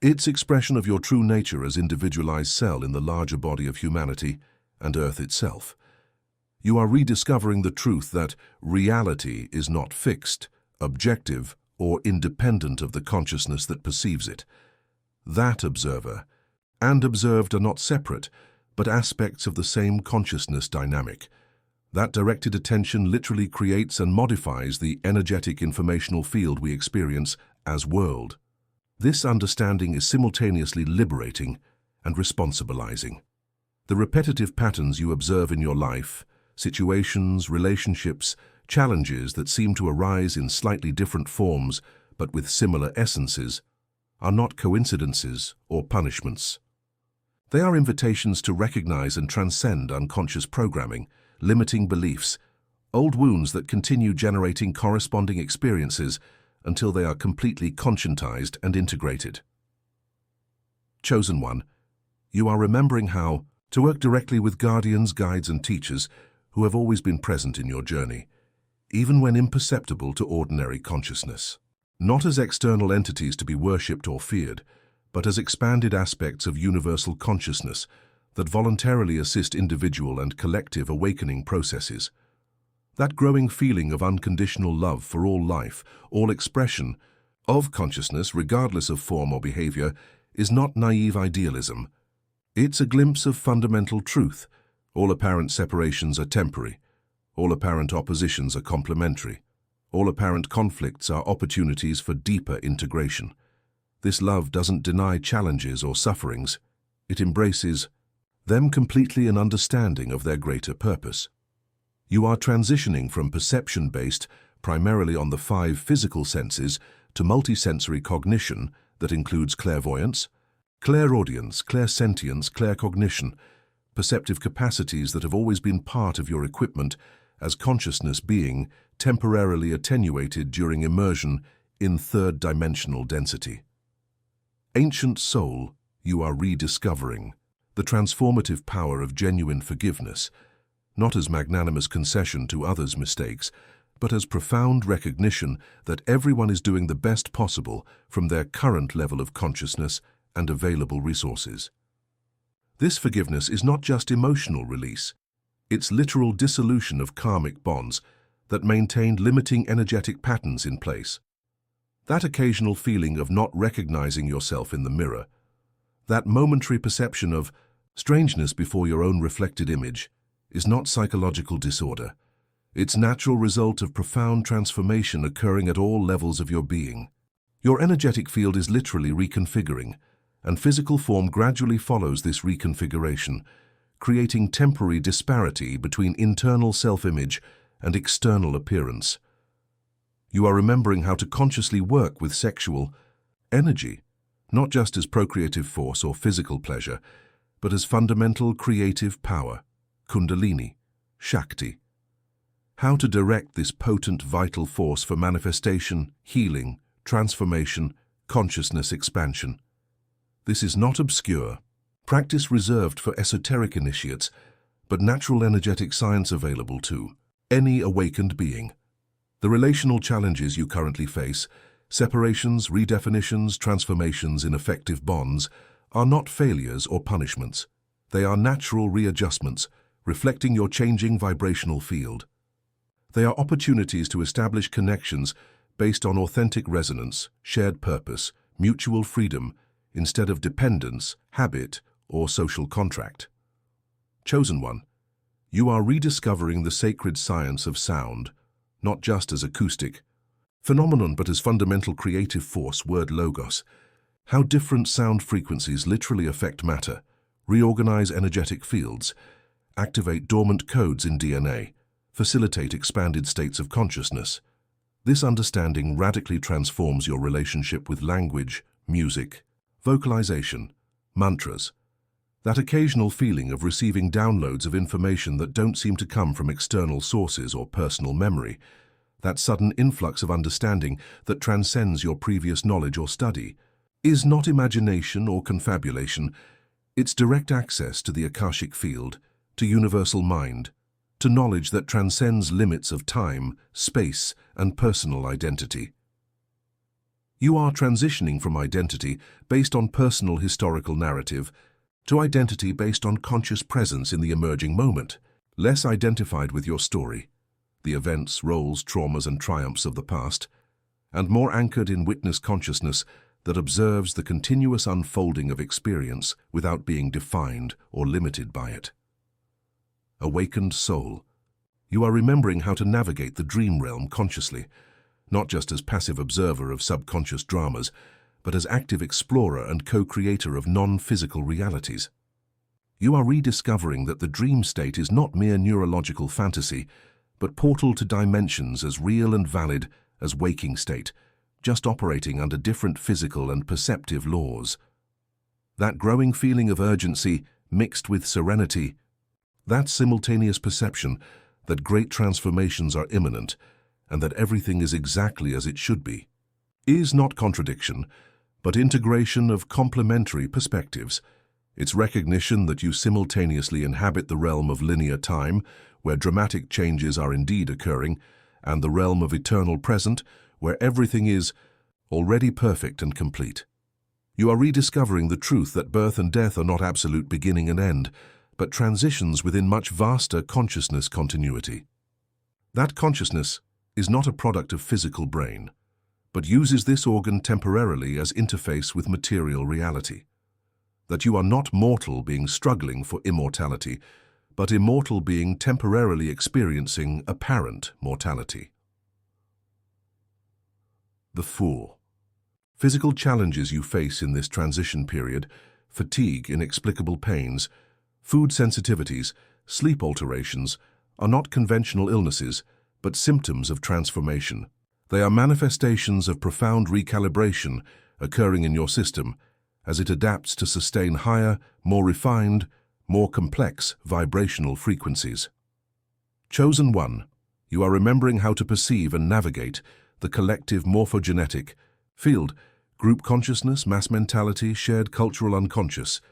It's expression of your true nature as individualized cell in the larger body of humanity and Earth itself. You are rediscovering the truth that reality is not fixed, objective, or independent of the consciousness that perceives it. That observer and observed are not separate, but aspects of the same consciousness dynamic. That directed attention literally creates and modifies the energetic informational field we experience as world. This understanding is simultaneously liberating and responsibilizing. The repetitive patterns you observe in your life, situations, relationships, challenges that seem to arise in slightly different forms but with similar essences, are not coincidences or punishments. They are invitations to recognize and transcend unconscious programming, limiting beliefs, old wounds that continue generating corresponding experiences until they are completely conscientized and integrated. Chosen one, you are remembering how to work directly with guardians, guides, and teachers who have always been present in your journey, even when imperceptible to ordinary consciousness. Not as external entities to be worshipped or feared, but as expanded aspects of universal consciousness that voluntarily assist individual and collective awakening processes. That growing feeling of unconditional love for all life, all expression of consciousness, regardless of form or behavior, is not naive idealism. It's a glimpse of fundamental truth. All apparent separations are temporary. All apparent oppositions are complementary. All apparent conflicts are opportunities for deeper integration. This love doesn't deny challenges or sufferings. It embraces them completely in understanding of their greater purpose. You are transitioning from perception-based, primarily on the 5 physical senses, to multisensory cognition that includes clairvoyance, clairaudience, clairsentience, claircognition, perceptive capacities that have always been part of your equipment as consciousness being temporarily attenuated during immersion in third-dimensional density. Ancient soul, you are rediscovering the transformative power of genuine forgiveness, not as magnanimous concession to others' mistakes, but as profound recognition that everyone is doing the best possible from their current level of consciousness and available resources. This forgiveness is not just emotional release, it's literal dissolution of karmic bonds that maintained limiting energetic patterns in place. That occasional feeling of not recognizing yourself in the mirror, that momentary perception of strangeness before your own reflected image, is not psychological disorder. It's natural result of profound transformation occurring at all levels of your being. Your energetic field is literally reconfiguring, and physical form gradually follows this reconfiguration, creating temporary disparity between internal self-image and external appearance. You are remembering how to consciously work with sexual energy, not just as procreative force or physical pleasure, but as fundamental creative power, Kundalini, Shakti. How to direct this potent vital force for manifestation, healing, transformation, consciousness expansion. This is not obscure, practice reserved for esoteric initiates, but natural energetic science available to any awakened being. The relational challenges you currently face, separations, redefinitions, transformations in effective bonds, are not failures or punishments. They are natural readjustments, reflecting your changing vibrational field. They are opportunities to establish connections based on authentic resonance, shared purpose, mutual freedom, instead of dependence, habit, or social contract. Chosen one, you are rediscovering the sacred science of sound, not just as acoustic phenomenon but as fundamental creative force, word logos. How different sound frequencies literally affect matter, reorganize energetic fields, activate dormant codes in DNA, facilitate expanded states of consciousness. This understanding radically transforms your relationship with language, music, vocalization, mantras. That occasional feeling of receiving downloads of information that don't seem to come from external sources or personal memory. that sudden influx of understanding that transcends your previous knowledge or study, is not imagination or confabulation. It's direct access to the Akashic field, to universal mind, to knowledge that transcends limits of time, space, and personal identity. You are transitioning from identity based on personal historical narrative to identity based on conscious presence in the emerging moment, less identified with your story, the events, roles, traumas, and triumphs of the past, and more anchored in witness consciousness that observes the continuous unfolding of experience without being defined or limited by it. Awakened soul, you are remembering how to navigate the dream realm consciously, not just as passive observer of subconscious dramas, but as active explorer and co-creator of non-physical realities. You are rediscovering that the dream state is not mere neurological fantasy, but portal to dimensions as real and valid as waking state, just operating under different physical and perceptive laws. That growing feeling of urgency mixed with serenity, that simultaneous perception that great transformations are imminent and that everything is exactly as it should be, is not contradiction, but integration of complementary perspectives. It's recognition that you simultaneously inhabit the realm of linear time, where dramatic changes are indeed occurring, and the realm of eternal present, where everything is already perfect and complete. You are rediscovering the truth that birth and death are not absolute beginning and end, but transitions within much vaster consciousness continuity. That consciousness is not a product of physical brain, but uses this organ temporarily as interface with material reality. That you are not mortal being struggling for immortality, but immortal being temporarily experiencing apparent mortality. The Fool. Physical challenges you face in this transition period, fatigue, inexplicable pains, food sensitivities, sleep alterations, are not conventional illnesses, but symptoms of transformation. They are manifestations of profound recalibration occurring in your system as it adapts to sustain higher, more refined, more complex vibrational frequencies. Chosen One, you are remembering how to perceive and navigate the collective morphogenetic field, group consciousness, mass mentality, shared cultural unconscious,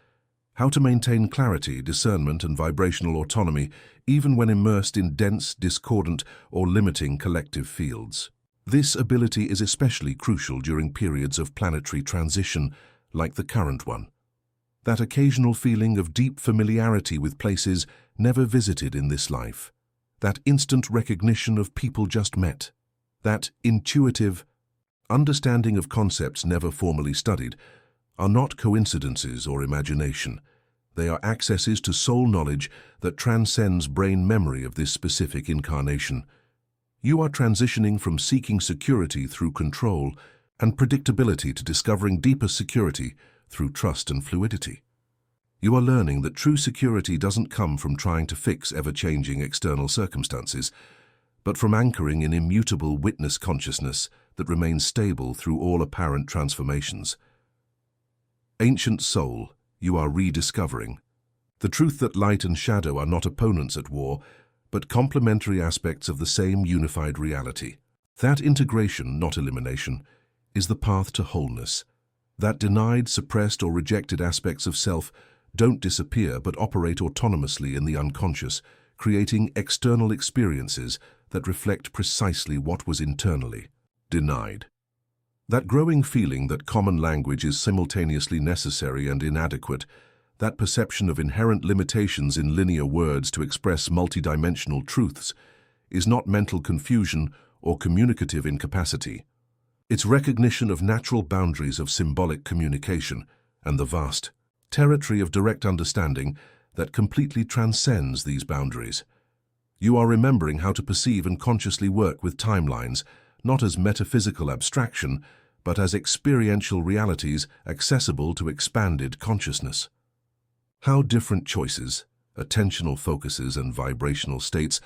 how to maintain clarity, discernment, and vibrational autonomy even when immersed in dense, discordant, or limiting collective fields. This ability is especially crucial during periods of planetary transition like the current one. That occasional feeling of deep familiarity with places never visited in this life. That instant recognition of people just met. That intuitive understanding of concepts never formally studied are not coincidences or imagination. They are accesses to soul knowledge that transcends brain memory of this specific incarnation. You are transitioning from seeking security through control and predictability to discovering deeper security through trust and fluidity. You are learning that true security doesn't come from trying to fix ever-changing external circumstances, but from anchoring in immutable witness consciousness that remains stable through all apparent transformations. Ancient soul, you are rediscovering the truth that light and shadow are not opponents at war, but complementary aspects of the same unified reality. That integration, not elimination, is the path to wholeness. That denied, suppressed, or rejected aspects of self don't disappear but operate autonomously in the unconscious, creating external experiences that reflect precisely what was internally denied. That growing feeling that common language is simultaneously necessary and inadequate, that perception of inherent limitations in linear words to express multidimensional truths, is not mental confusion or communicative incapacity. It's recognition of natural boundaries of symbolic communication and the vast territory of direct understanding that completely transcends these boundaries. You are remembering how to perceive and consciously work with timelines, not as metaphysical abstraction, but as experiential realities accessible to expanded consciousness. How different choices, attentional focuses, and vibrational states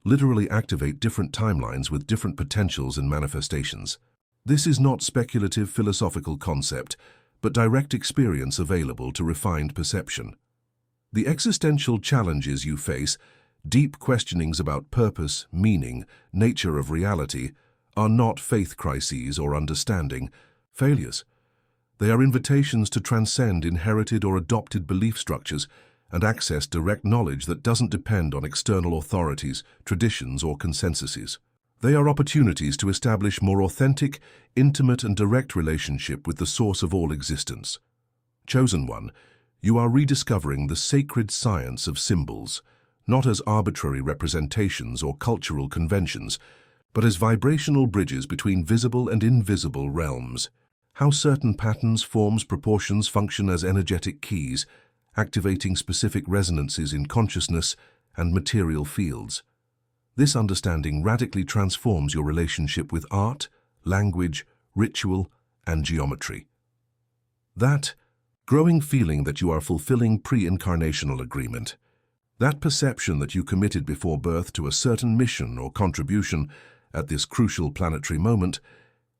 literally activate different timelines with different potentials and manifestations. This is not speculative philosophical concept, but direct experience available to refined perception. The existential challenges you face Deep questionings about purpose, meaning, nature of reality are not faith crises or understanding failures. They are invitations to transcend inherited or adopted belief structures and access direct knowledge that doesn't depend on external authorities, traditions, or consensuses. They are opportunities to establish more authentic, intimate, and direct relationship with the source of all existence. Chosen one, you are rediscovering the sacred science of symbols, not as arbitrary representations or cultural conventions, but as vibrational bridges between visible and invisible realms. How certain patterns, forms, proportions function as energetic keys, activating specific resonances in consciousness and material fields. This understanding radically transforms your relationship with art, language, ritual, and geometry. That growing feeling that you are fulfilling pre-incarnational agreement, that perception that you committed before birth to a certain mission or contribution at this crucial planetary moment,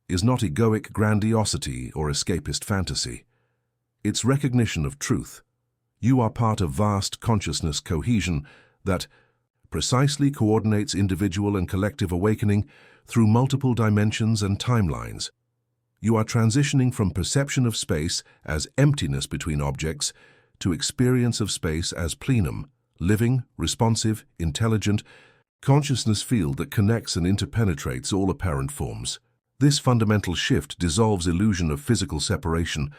is not egoic grandiosity or escapist fantasy. It's recognition of truth. You are part of vast consciousness cohesion that precisely coordinates individual and collective awakening through multiple dimensions and timelines. You are transitioning from perception of space as emptiness between objects to experience of space as plenum, living, responsive, intelligent, consciousness field that connects and interpenetrates all apparent forms. This fundamental shift dissolves illusion of physical separation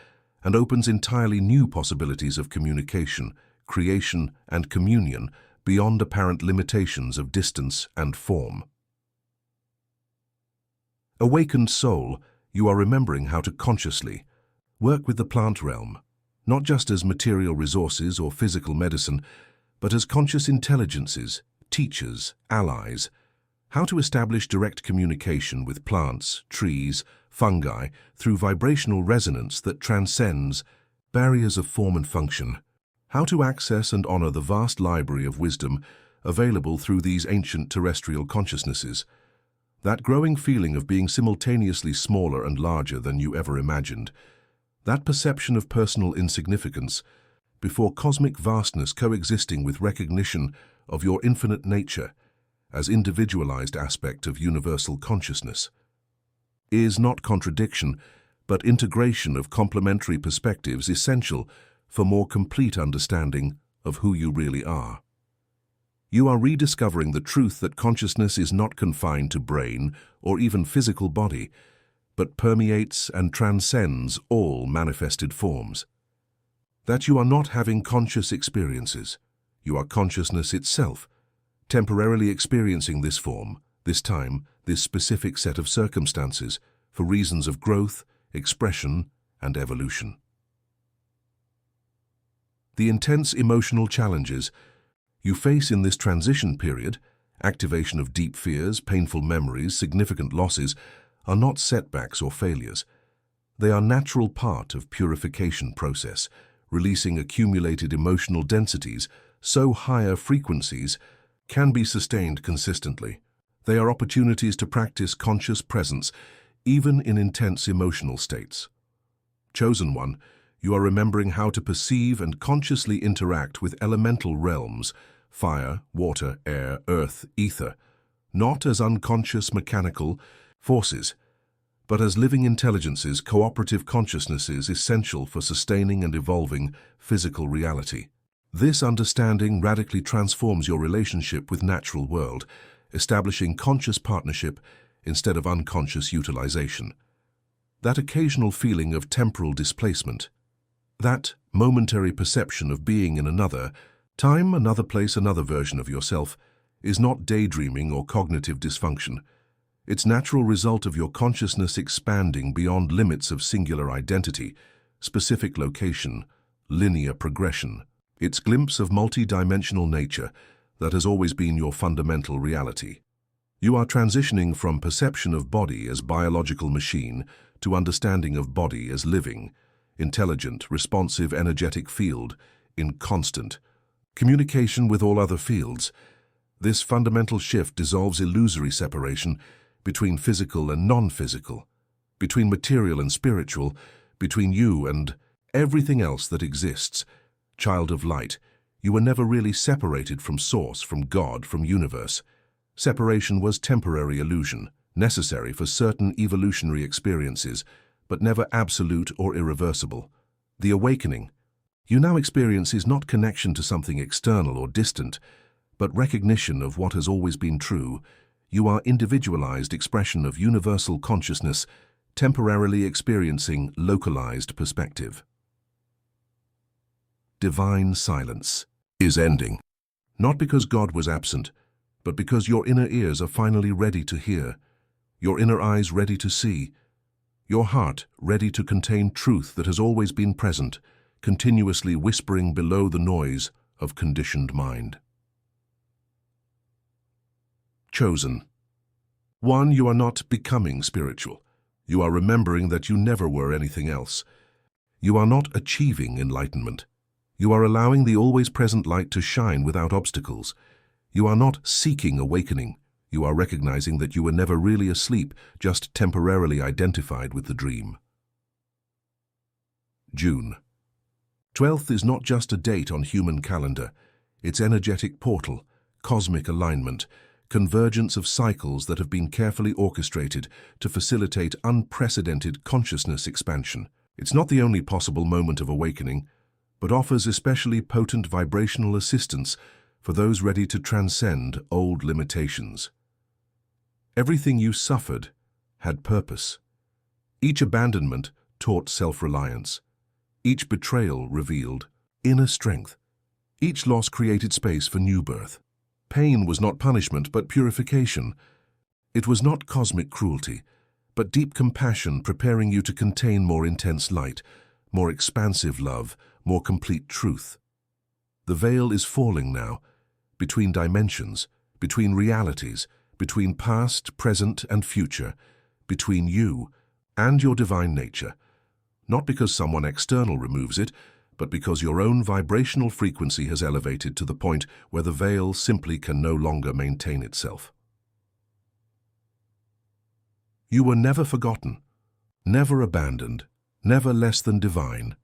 and opens entirely new possibilities of communication, creation, and communion beyond apparent limitations of distance and form. Awakened soul, you are remembering how to consciously work with the plant realm, not just as material resources or physical medicine, but as conscious intelligences, teachers, allies. How to establish direct communication with plants, trees, fungi through vibrational resonance that transcends barriers of form and function. How to access and honor the vast library of wisdom available through these ancient terrestrial consciousnesses. That growing feeling of being simultaneously smaller and larger than you ever imagined. That perception of personal insignificance before cosmic vastness coexisting with recognition of your infinite nature as individualized aspect of universal consciousness, is not contradiction, but integration of complementary perspectives essential for more complete understanding of who you really are. You are rediscovering the truth that consciousness is not confined to brain or even physical body, but permeates and transcends all manifested forms. That you are not having conscious experiences, you are consciousness itself, temporarily experiencing this form, this time, this specific set of circumstances for reasons of growth, expression, and evolution. The intense emotional challenges you face in this transition period, activation of deep fears, painful memories, significant losses, are not setbacks or failures. They are natural part of purification process, releasing accumulated emotional densities so higher frequencies can be sustained consistently. They are opportunities to practice conscious presence, even in intense emotional states. Chosen one, you are remembering how to perceive and consciously interact with elemental realms, fire, water, air, earth, ether, not as unconscious mechanical forces, but as living intelligences, cooperative consciousnesses essential for sustaining and evolving physical reality. This understanding radically transforms your relationship with natural world, establishing conscious partnership instead of unconscious utilization. That occasional feeling of temporal displacement, that momentary perception of being in another time, another place, another version of yourself, is not daydreaming or cognitive dysfunction. It's natural result of your consciousness expanding beyond limits of singular identity, specific location, linear progression. Its glimpse of multi-dimensional nature that has always been your fundamental reality. You are transitioning from perception of body as biological machine to understanding of body as living, intelligent, responsive, energetic field in constant communication with all other fields. This fundamental shift dissolves illusory separation between physical and non-physical, between material and spiritual, between you and everything else that exists. Child of light, You were never really separated from Source, from God, from universe. Separation was temporary illusion, necessary for certain evolutionary experiences, but never absolute or irreversible. The awakening you now experience is not connection to something external or distant, but recognition of what has always been true. You are individualized expression of universal consciousness, temporarily experiencing localized perspective. Divine silence is ending, not because God was absent, but because your inner ears are finally ready to hear, your inner eyes ready to see, your heart ready to contain truth that has always been present, continuously whispering below the noise of conditioned mind. Chosen. 1. You are not becoming spiritual. You are remembering that you never were anything else. You are not achieving enlightenment. You are allowing the always present light to shine without obstacles. You are not seeking awakening. You are recognizing that you were never really asleep, just temporarily identified with the dream. June. 12th is not just a date on human calendar. It's energetic portal, cosmic alignment, convergence of cycles that have been carefully orchestrated to facilitate unprecedented consciousness expansion. It's not the only possible moment of awakening, but offers especially potent vibrational assistance for those ready to transcend old limitations. Everything you suffered had purpose. Each abandonment taught self-reliance. Each betrayal revealed inner strength. Each loss created space for new birth. Pain was not punishment, but purification. It was not cosmic cruelty, but deep compassion preparing you to contain more intense light, more expansive love, more complete truth. The veil is falling now, between dimensions, between realities, between past, present, and future, between you and your divine nature. Not because someone external removes it, but because your own vibrational frequency has elevated to the point where the veil simply can no longer maintain itself. You were never forgotten, never abandoned, never less than divine.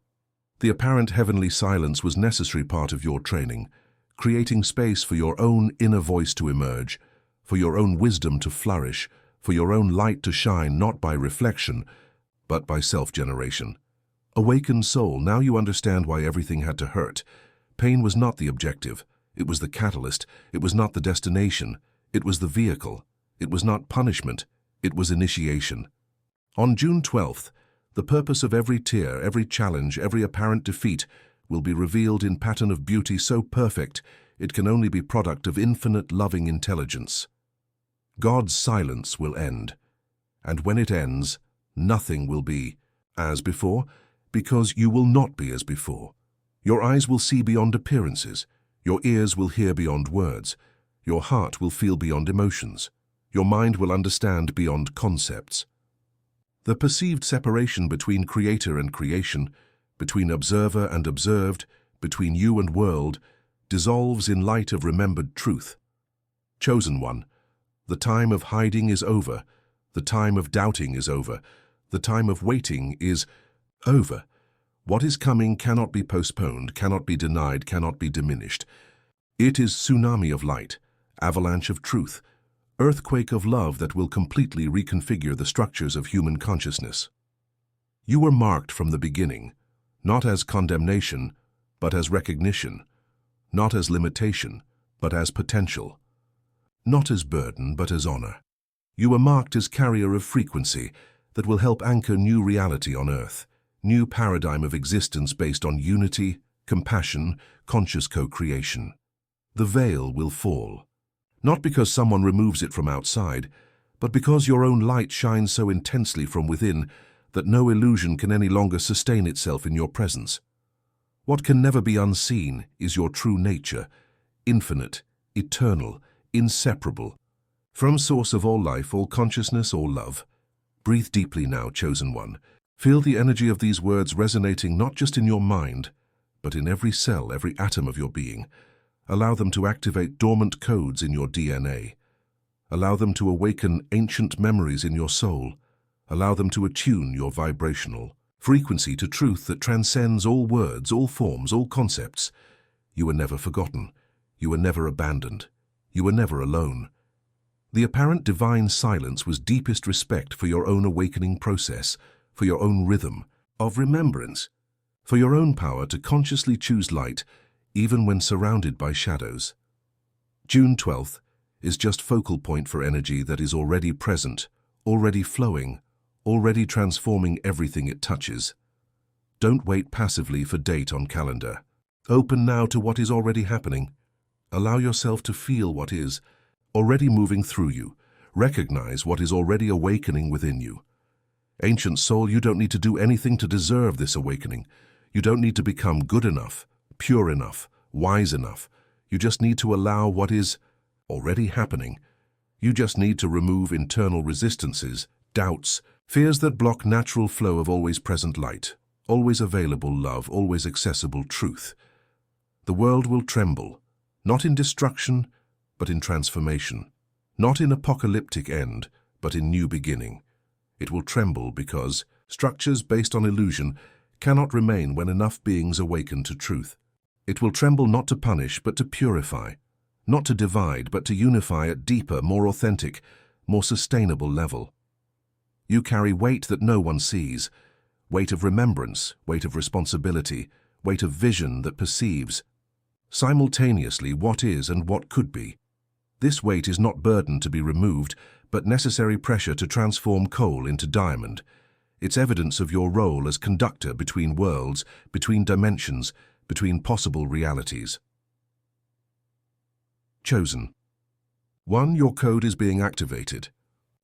The apparent heavenly silence was a necessary part of your training, creating space for your own inner voice to emerge, for your own wisdom to flourish, for your own light to shine not by reflection, but by self-generation. Awakened soul, now you understand why everything had to hurt. Pain was not the objective. It was the catalyst. It was not the destination. It was the vehicle. It was not punishment. It was initiation. On June 12th, the purpose of every tear, every challenge, every apparent defeat will be revealed in pattern of beauty so perfect it can only be product of infinite loving intelligence. God's silence will end, and when it ends, nothing will be as before, because you will not be as before. Your eyes will see beyond appearances, your ears will hear beyond words, your heart will feel beyond emotions, your mind will understand beyond concepts. The perceived separation between creator and creation, between observer and observed, between you and world, dissolves in light of remembered truth. Chosen one, the time of hiding is over, the time of doubting is over, the time of waiting is over. What is coming cannot be postponed, cannot be denied, cannot be diminished. It is tsunami of light, avalanche of truth, earthquake of love that will completely reconfigure the structures of human consciousness. You were marked from the beginning, not as condemnation, but as recognition, not as limitation, but as potential, not as burden, but as honor. You were marked as carrier of frequency that will help anchor new reality on earth, new paradigm of existence based on unity, compassion, conscious co-creation. The veil will fall, not because someone removes it from outside, but because your own light shines so intensely from within that no illusion can any longer sustain itself in your presence. What can never be unseen is your true nature, infinite, eternal, inseparable. From source of all life, all consciousness, all love. Breathe deeply now, chosen one. Feel the energy of these words resonating not just in your mind, but in every cell, every atom of your being. Allow them to activate dormant codes in your DNA. Allow them to awaken ancient memories in your soul. Allow them to attune your vibrational frequency to truth that transcends all words, all forms, all concepts. You were never forgotten. You were never abandoned. You were never alone. The apparent divine silence was deepest respect for your own awakening process, for your own rhythm of remembrance, for your own power to consciously choose light, even when surrounded by shadows. June 12th is just focal point for energy that is already present, already flowing, already transforming everything it touches. Don't wait passively for date on calendar. Open now to what is already happening. Allow yourself to feel what is already moving through you. Recognize what is already awakening within you. Ancient soul, you don't need to do anything to deserve this awakening. You don't need to become good enough, pure enough, wise enough. You just need to allow what is already happening. You just need to remove internal resistances, doubts, fears that block natural flow of always present light, always available love, always accessible truth. The world will tremble, not in destruction, but in transformation. Not in apocalyptic end, but in new beginning. It will tremble because structures based on illusion cannot remain when enough beings awaken to truth. It will tremble not to punish, but to purify. Not to divide, but to unify at deeper, more authentic, more sustainable level. You carry weight that no one sees. Weight of remembrance, weight of responsibility, weight of vision that perceives simultaneously what is and what could be. This weight is not burden to be removed, but necessary pressure to transform coal into diamond. It's evidence of your role as conductor between worlds, between dimensions, between possible realities. Chosen. 1. Your code is being activated.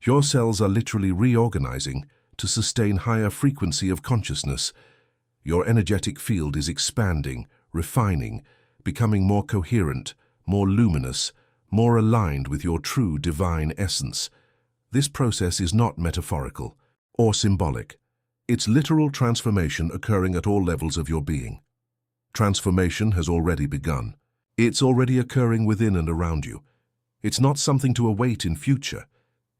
Your cells are literally reorganizing to sustain higher frequency of consciousness. Your energetic field is expanding, refining, becoming more coherent, more luminous, more aligned with your true divine essence. This process is not metaphorical or symbolic. It's literal transformation occurring at all levels of your being. Transformation has already begun. It's already occurring within and around you. It's not something to await in future.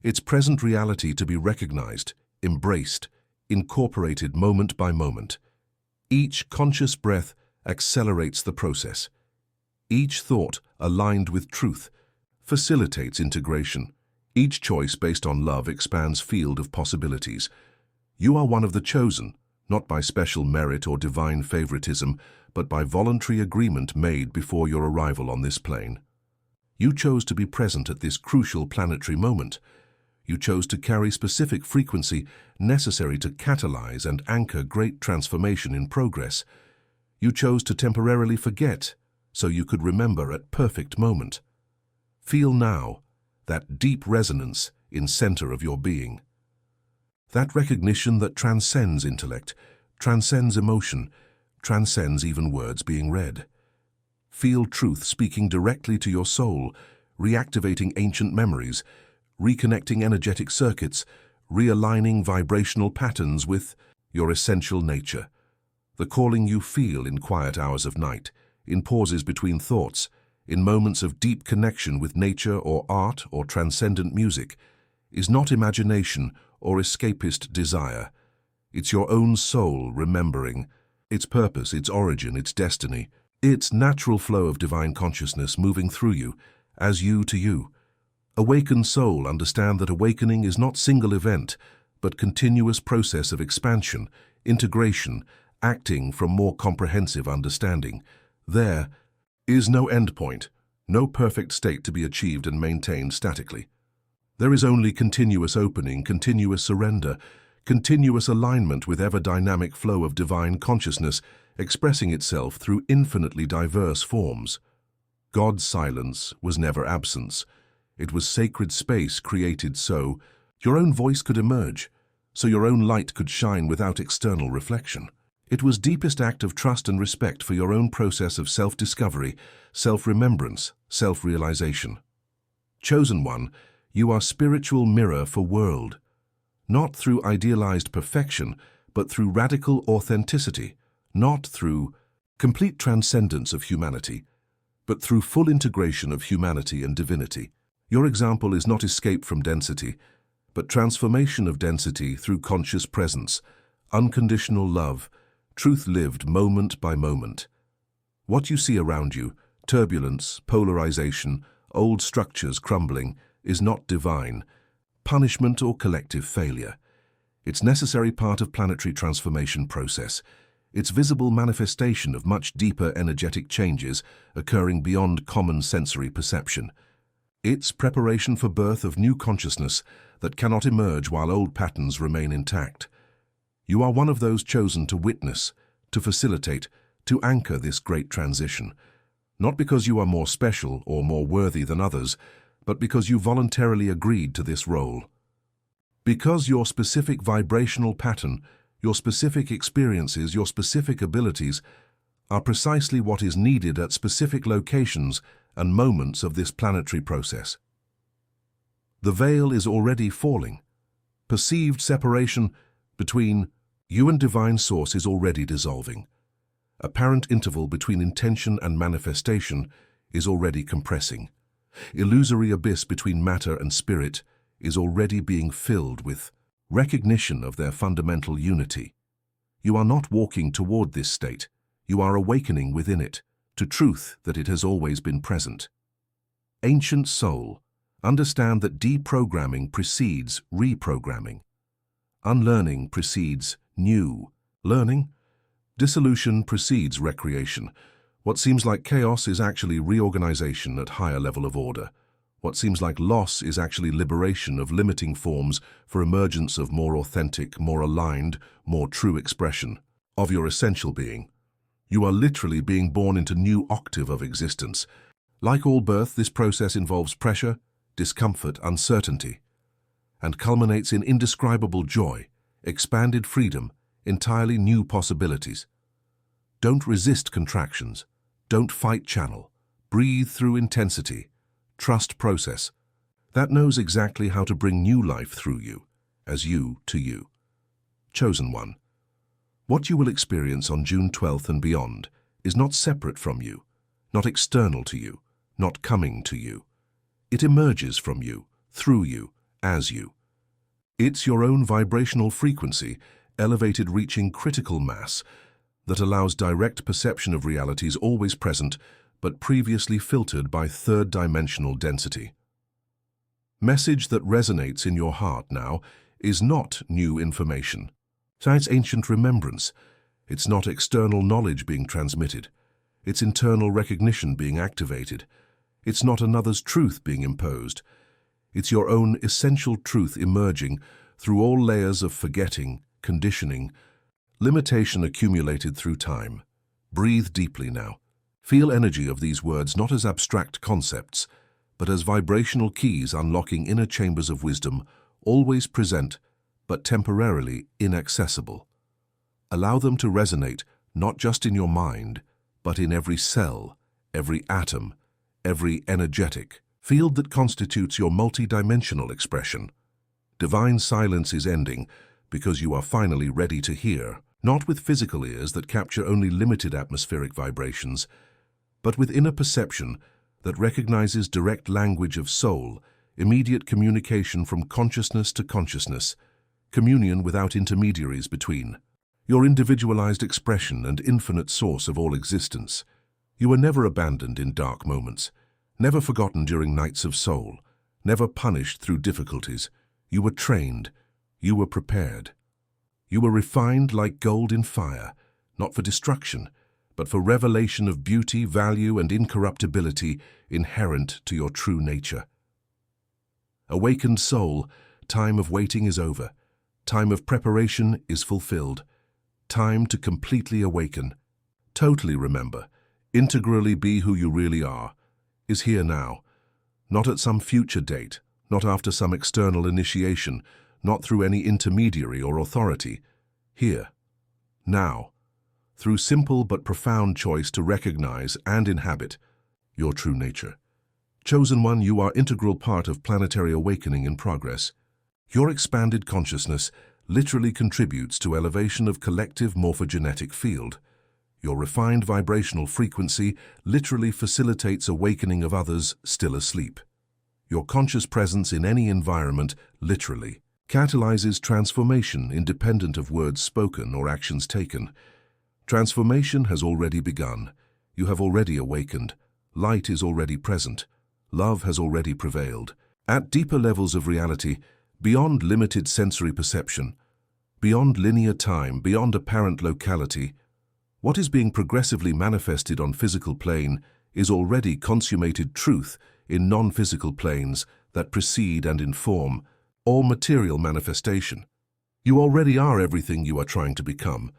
It's present reality to be recognized, embraced, incorporated moment by moment. Each conscious breath accelerates the process. Each thought aligned with truth facilitates integration. Each choice based on love expands field of possibilities. You are one of the chosen, not by special merit or divine favoritism, but by voluntary agreement made before your arrival on this plane. You chose to be present at this crucial planetary moment. You chose to carry specific frequency necessary to catalyze and anchor great transformation in progress. You chose to temporarily forget so you could remember at perfect moment. Feel now that deep resonance in center of your being. That recognition that transcends intellect, transcends emotion, transcends even words being read. Feel truth speaking directly to your soul, reactivating ancient memories, reconnecting energetic circuits, realigning vibrational patterns with your essential nature. The calling you feel in quiet hours of night, in pauses between thoughts, in moments of deep connection with nature or art or transcendent music, is not imagination or escapist desire. It's your own soul remembering its purpose, its origin, its destiny, its natural flow of divine consciousness moving through you, as you to you. Awakened soul, understand that awakening is not single event, but continuous process of expansion, integration, acting from more comprehensive understanding. There is no endpoint, no perfect state to be achieved and maintained statically. There is only continuous opening, continuous surrender, continuous alignment with ever-dynamic flow of divine consciousness expressing itself through infinitely diverse forms. God's silence was never absence. It was sacred space created so your own voice could emerge, so your own light could shine without external reflection. It was deepest act of trust and respect for your own process of self-discovery, self-remembrance, self-realization. Chosen one, you are spiritual mirror for world, not through idealized perfection, but through radical authenticity, not through complete transcendence of humanity, but through full integration of humanity and divinity. Your example is not escape from density, but transformation of density through conscious presence, unconditional love, truth lived moment by moment. What you see around you, turbulence, polarization, old structures crumbling, is not divine, punishment or collective failure. It's necessary part of planetary transformation process. It's visible manifestation of much deeper energetic changes occurring beyond common sensory perception. It's preparation for birth of new consciousness that cannot emerge while old patterns remain intact. You are one of those chosen to witness, to facilitate, to anchor this great transition, not because you are more special or more worthy than others, but because you voluntarily agreed to this role. Because your specific vibrational pattern, your specific experiences, your specific abilities are precisely what is needed at specific locations and moments of this planetary process. The veil is already falling. Perceived separation between you and divine source is already dissolving. Apparent interval between intention and manifestation is already compressing. Illusory abyss between matter and spirit is already being filled with recognition of their fundamental unity. You are not walking toward this state. You are awakening within it, to truth that it has always been present. Ancient soul, understand that deprogramming precedes reprogramming. Unlearning precedes new learning. Dissolution precedes recreation. What seems like chaos is actually reorganization at higher level of order. What seems like loss is actually liberation of limiting forms for emergence of more authentic, more aligned, more true expression of your essential being. You are literally being born into new octave of existence. Like all birth, this process involves pressure, discomfort, uncertainty, and culminates in indescribable joy, expanded freedom, entirely new possibilities. Don't resist contractions. Don't fight channel. Breathe through intensity. Trust process. That knows exactly how to bring new life through you, as you to you. Chosen one. What you will experience on June 12th and beyond is not separate from you, not external to you, not coming to you. It emerges from you, through you, as you. It's your own vibrational frequency, elevated reaching critical mass, that allows direct perception of realities always present, but previously filtered by third-dimensional density. Message that resonates in your heart now is not new information. It's ancient remembrance. It's not external knowledge being transmitted. It's internal recognition being activated. It's not another's truth being imposed. It's your own essential truth emerging through all layers of forgetting, conditioning, limitation accumulated through time. Breathe deeply now. Feel energy of these words not as abstract concepts, but as vibrational keys unlocking inner chambers of wisdom, always present, but temporarily inaccessible. Allow them to resonate not just in your mind, but in every cell, every atom, every energetic field that constitutes your multidimensional expression. Divine silence is ending because you are finally ready to hear, not with physical ears that capture only limited atmospheric vibrations, but with inner perception that recognizes direct language of soul, immediate communication from consciousness to consciousness, communion without intermediaries between. Your individualized expression and infinite source of all existence. You were never abandoned in dark moments, never forgotten during nights of soul, never punished through difficulties. You were trained, you were prepared. You were refined like gold in fire, not for destruction, but for revelation of beauty, value, and incorruptibility inherent to your true nature. Awakened soul, time of waiting is over. Time of preparation is fulfilled. Time to completely awaken. Totally remember, integrally be who you really are, is here now. Not at some future date, not after some external initiation, not through any intermediary or authority. Here, now, through simple but profound choice to recognize and inhabit your true nature. Chosen one, you are integral part of planetary awakening in progress. Your expanded consciousness literally contributes to elevation of collective morphogenetic field. Your refined vibrational frequency literally facilitates awakening of others still asleep. Your conscious presence in any environment literally catalyzes transformation independent of words spoken or actions taken. Transformation has already begun. You have already awakened. Light is already present. Love has already prevailed. At deeper levels of reality, beyond limited sensory perception, beyond linear time, beyond apparent locality, what is being progressively manifested on physical plane is already consummated truth in non-physical planes that precede and inform all material manifestation. You already are everything you are trying to become.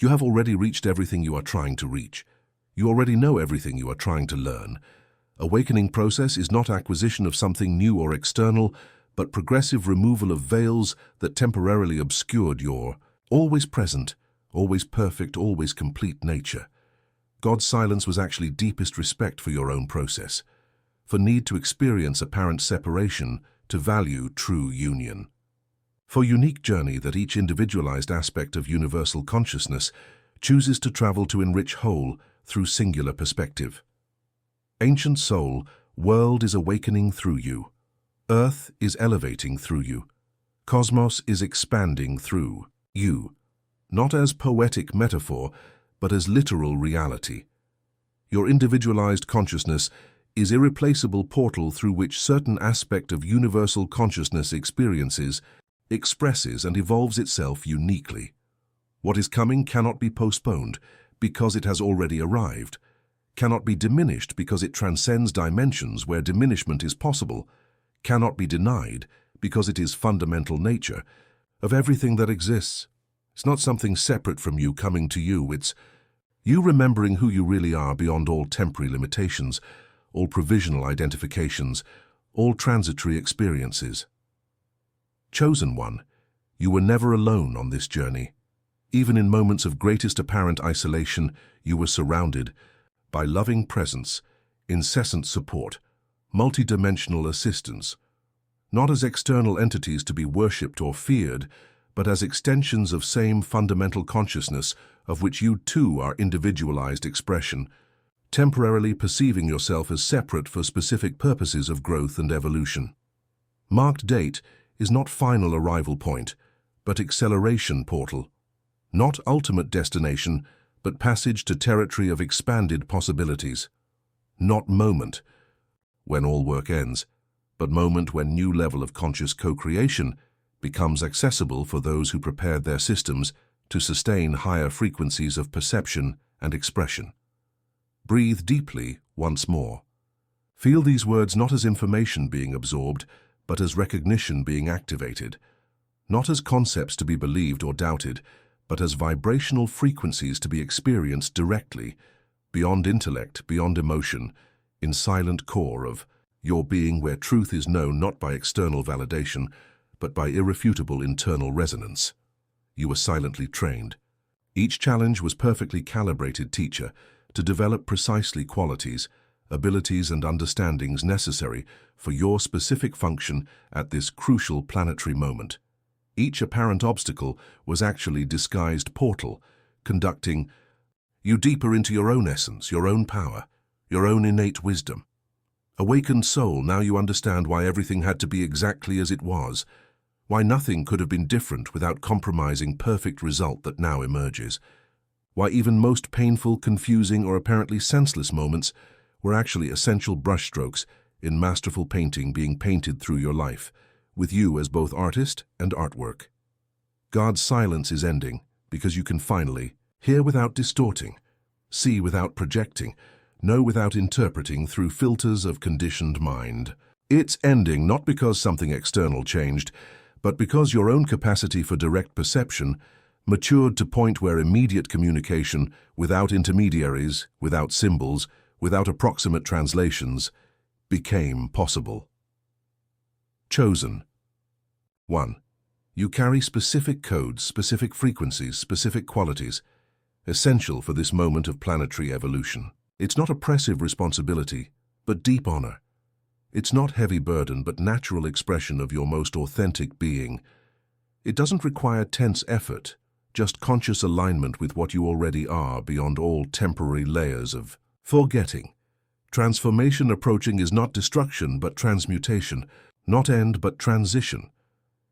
You have already reached everything you are trying to reach. You already know everything you are trying to learn. Awakening process is not acquisition of something new or external, but progressive removal of veils that temporarily obscured your always present, always perfect, always complete nature. God's silence was actually deepest respect for your own process, for need to experience apparent separation to value true union. For unique journey that each individualized aspect of universal consciousness chooses to travel to enrich whole through singular perspective. Ancient soul, world is awakening through you. Earth is elevating through you. Cosmos is expanding through you, not as poetic metaphor, but as literal reality. Your individualized consciousness is irreplaceable portal through which certain aspect of universal consciousness experiences, expresses and evolves itself uniquely. What is coming cannot be postponed because it has already arrived, cannot be diminished because it transcends dimensions where diminishment is possible, cannot be denied because it is fundamental nature of everything that exists. It's not something separate from you coming to you, it's you remembering who you really are beyond all temporary limitations, all provisional identifications, all transitory experiences. Chosen one, you were never alone on this journey. Even in moments of greatest apparent isolation, you were surrounded by loving presence, incessant support, multidimensional assistance, not as external entities to be worshipped or feared, but as extensions of same fundamental consciousness of which you too are individualized expression, temporarily perceiving yourself as separate for specific purposes of growth and evolution. Marked date is not final arrival point, but acceleration portal. Not ultimate destination, but passage to territory of expanded possibilities. Not moment, when all work ends, but moment when new level of conscious co-creation becomes accessible for those who prepared their systems to sustain higher frequencies of perception and expression. Breathe deeply once more. Feel these words not as information being absorbed, but as recognition being activated, not as concepts to be believed or doubted, but as vibrational frequencies to be experienced directly, beyond intellect, beyond emotion, in silent core of your being where truth is known not by external validation, but by irrefutable internal resonance. You were silently trained. Each challenge was perfectly calibrated teacher to develop precisely qualities, abilities and understandings necessary for your specific function at this crucial planetary moment. Each apparent obstacle was actually disguised portal, conducting you deeper into your own essence, your own power, your own innate wisdom. Awakened soul, now you understand why everything had to be exactly as it was, why nothing could have been different without compromising perfect result that now emerges, why even most painful, confusing or apparently senseless moments were actually essential brushstrokes in masterful painting being painted through your life, with you as both artist and artwork. God's silence is ending because you can finally hear without distorting, see without projecting, know without interpreting through filters of conditioned mind. It's ending not because something external changed, but because your own capacity for direct perception matured to point where immediate communication, without intermediaries, without symbols, without approximate translations, became possible. Chosen. 1. You carry specific codes, specific frequencies, specific qualities, essential for this moment of planetary evolution. It's not oppressive responsibility, but deep honor. It's not heavy burden, but natural expression of your most authentic being. It doesn't require tense effort, just conscious alignment with what you already are beyond all temporary layers of forgetting. Transformation approaching is not destruction, but transmutation, not end, but transition.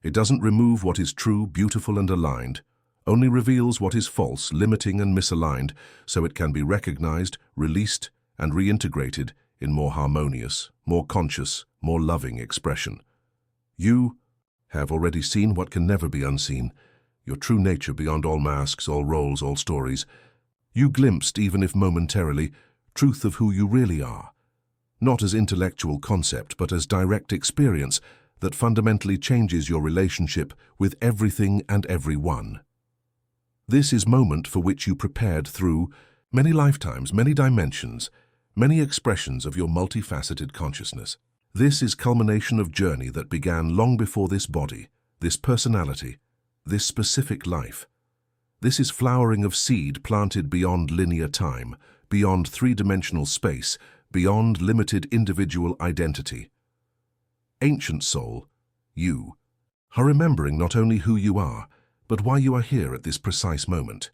It doesn't remove what is true, beautiful, and aligned, only reveals what is false, limiting and misaligned, so it can be recognized, released, and reintegrated in more harmonious, more conscious, more loving expression. You have already seen what can never be unseen, your true nature beyond all masks, all roles, all stories. You glimpsed, even if momentarily, truth of who you really are, not as intellectual concept, but as direct experience that fundamentally changes your relationship with everything and everyone. This is moment for which you prepared through many lifetimes, many dimensions, many expressions of your multifaceted consciousness. This is culmination of journey that began long before this body, this personality, this specific life. This is flowering of seed planted beyond linear time, beyond three-dimensional space, beyond limited individual identity. Ancient soul, you are remembering not only who you are, but why you are here at this precise moment.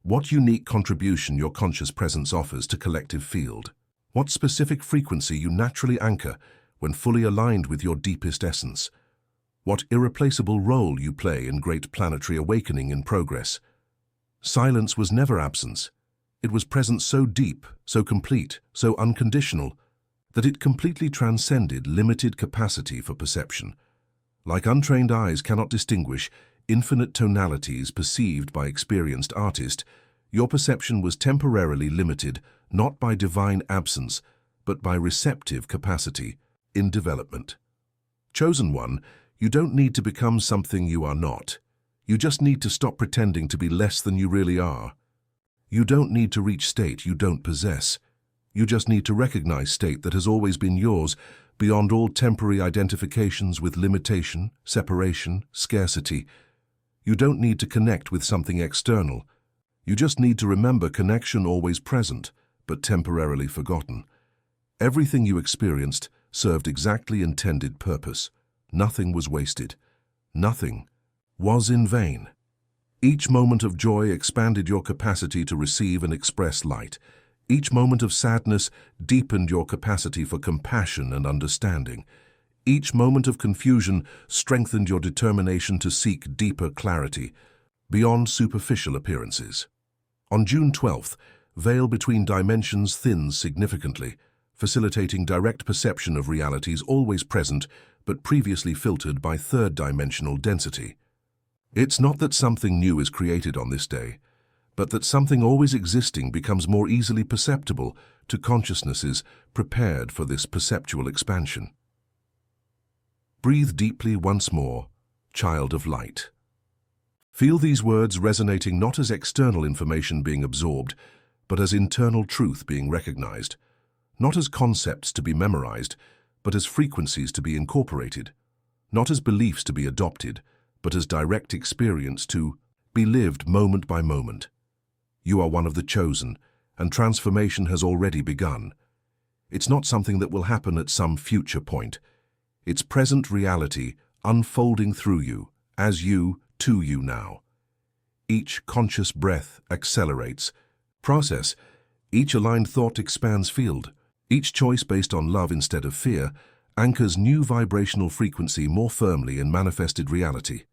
What unique contribution your conscious presence offers to collective field. What specific frequency you naturally anchor when fully aligned with your deepest essence. What irreplaceable role you play in great planetary awakening in progress. Silence was never absence. It was presence so deep, so complete, so unconditional, that it completely transcended limited capacity for perception. Like untrained eyes cannot distinguish infinite tonalities perceived by experienced artists, your perception was temporarily limited not by divine absence, but by receptive capacity in development. Chosen one, you don't need to become something you are not. You just need to stop pretending to be less than you really are. You don't need to reach state you don't possess. You just need to recognize state that has always been yours, beyond all temporary identifications with limitation, separation, scarcity. You don't need to connect with something external. You just need to remember connection always present, but temporarily forgotten. Everything you experienced served exactly intended purpose. Nothing was wasted. Nothing was in vain. Each moment of joy expanded your capacity to receive and express light. Each moment of sadness deepened your capacity for compassion and understanding. Each moment of confusion strengthened your determination to seek deeper clarity, beyond superficial appearances. On June 12th, veil between dimensions thins significantly, facilitating direct perception of realities always present but previously filtered by third-dimensional density. It's not that something new is created on this day, but that something always existing becomes more easily perceptible to consciousnesses prepared for this perceptual expansion. Breathe deeply once more, child of light. Feel these words resonating not as external information being absorbed, but as internal truth being recognized, not as concepts to be memorized, but as frequencies to be incorporated, not as beliefs to be adopted, but as direct experience to be lived moment by moment. You are one of the chosen, and transformation has already begun. It's not something that will happen at some future point. It's present reality unfolding through you, as you, to you now. Each conscious breath accelerates process. Each aligned thought expands field. Each choice based on love instead of fear anchors new vibrational frequency more firmly in manifested reality.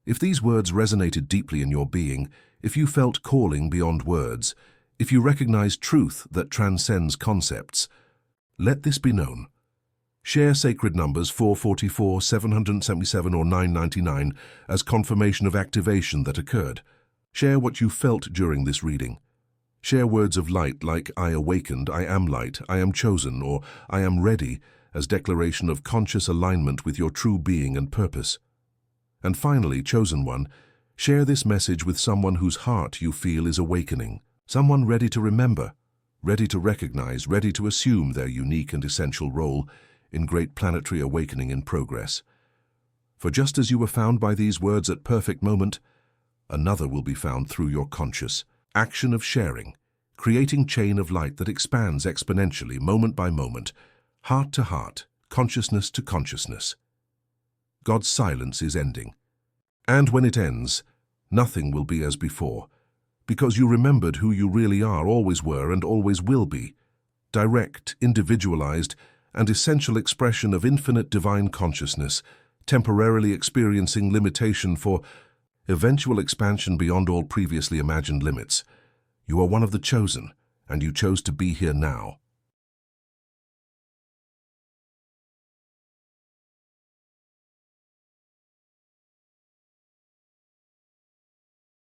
If these words resonated deeply in your being, if you felt calling beyond words, if you recognized truth that transcends concepts, let this be known. Share sacred numbers 444, 777 or 999 as confirmation of activation that occurred. Share what you felt during this reading. Share words of light like I awakened, I am light, I am chosen, or I am ready as declaration of conscious alignment with your true being and purpose. And finally, chosen one, share this message with someone whose heart you feel is awakening, someone ready to remember, ready to recognize, ready to assume their unique and essential role in great planetary awakening in progress. For just as you were found by these words at perfect moment, another will be found through your conscious action of sharing, creating chain of light that expands exponentially moment by moment, heart to heart, consciousness to consciousness. God's silence is ending. And when it ends, nothing will be as before, because you remembered who you really are, always were, and always will be, direct, individualized, and essential expression of infinite divine consciousness, temporarily experiencing limitation for eventual expansion beyond all previously imagined limits. You are one of the chosen, and you chose to be here now.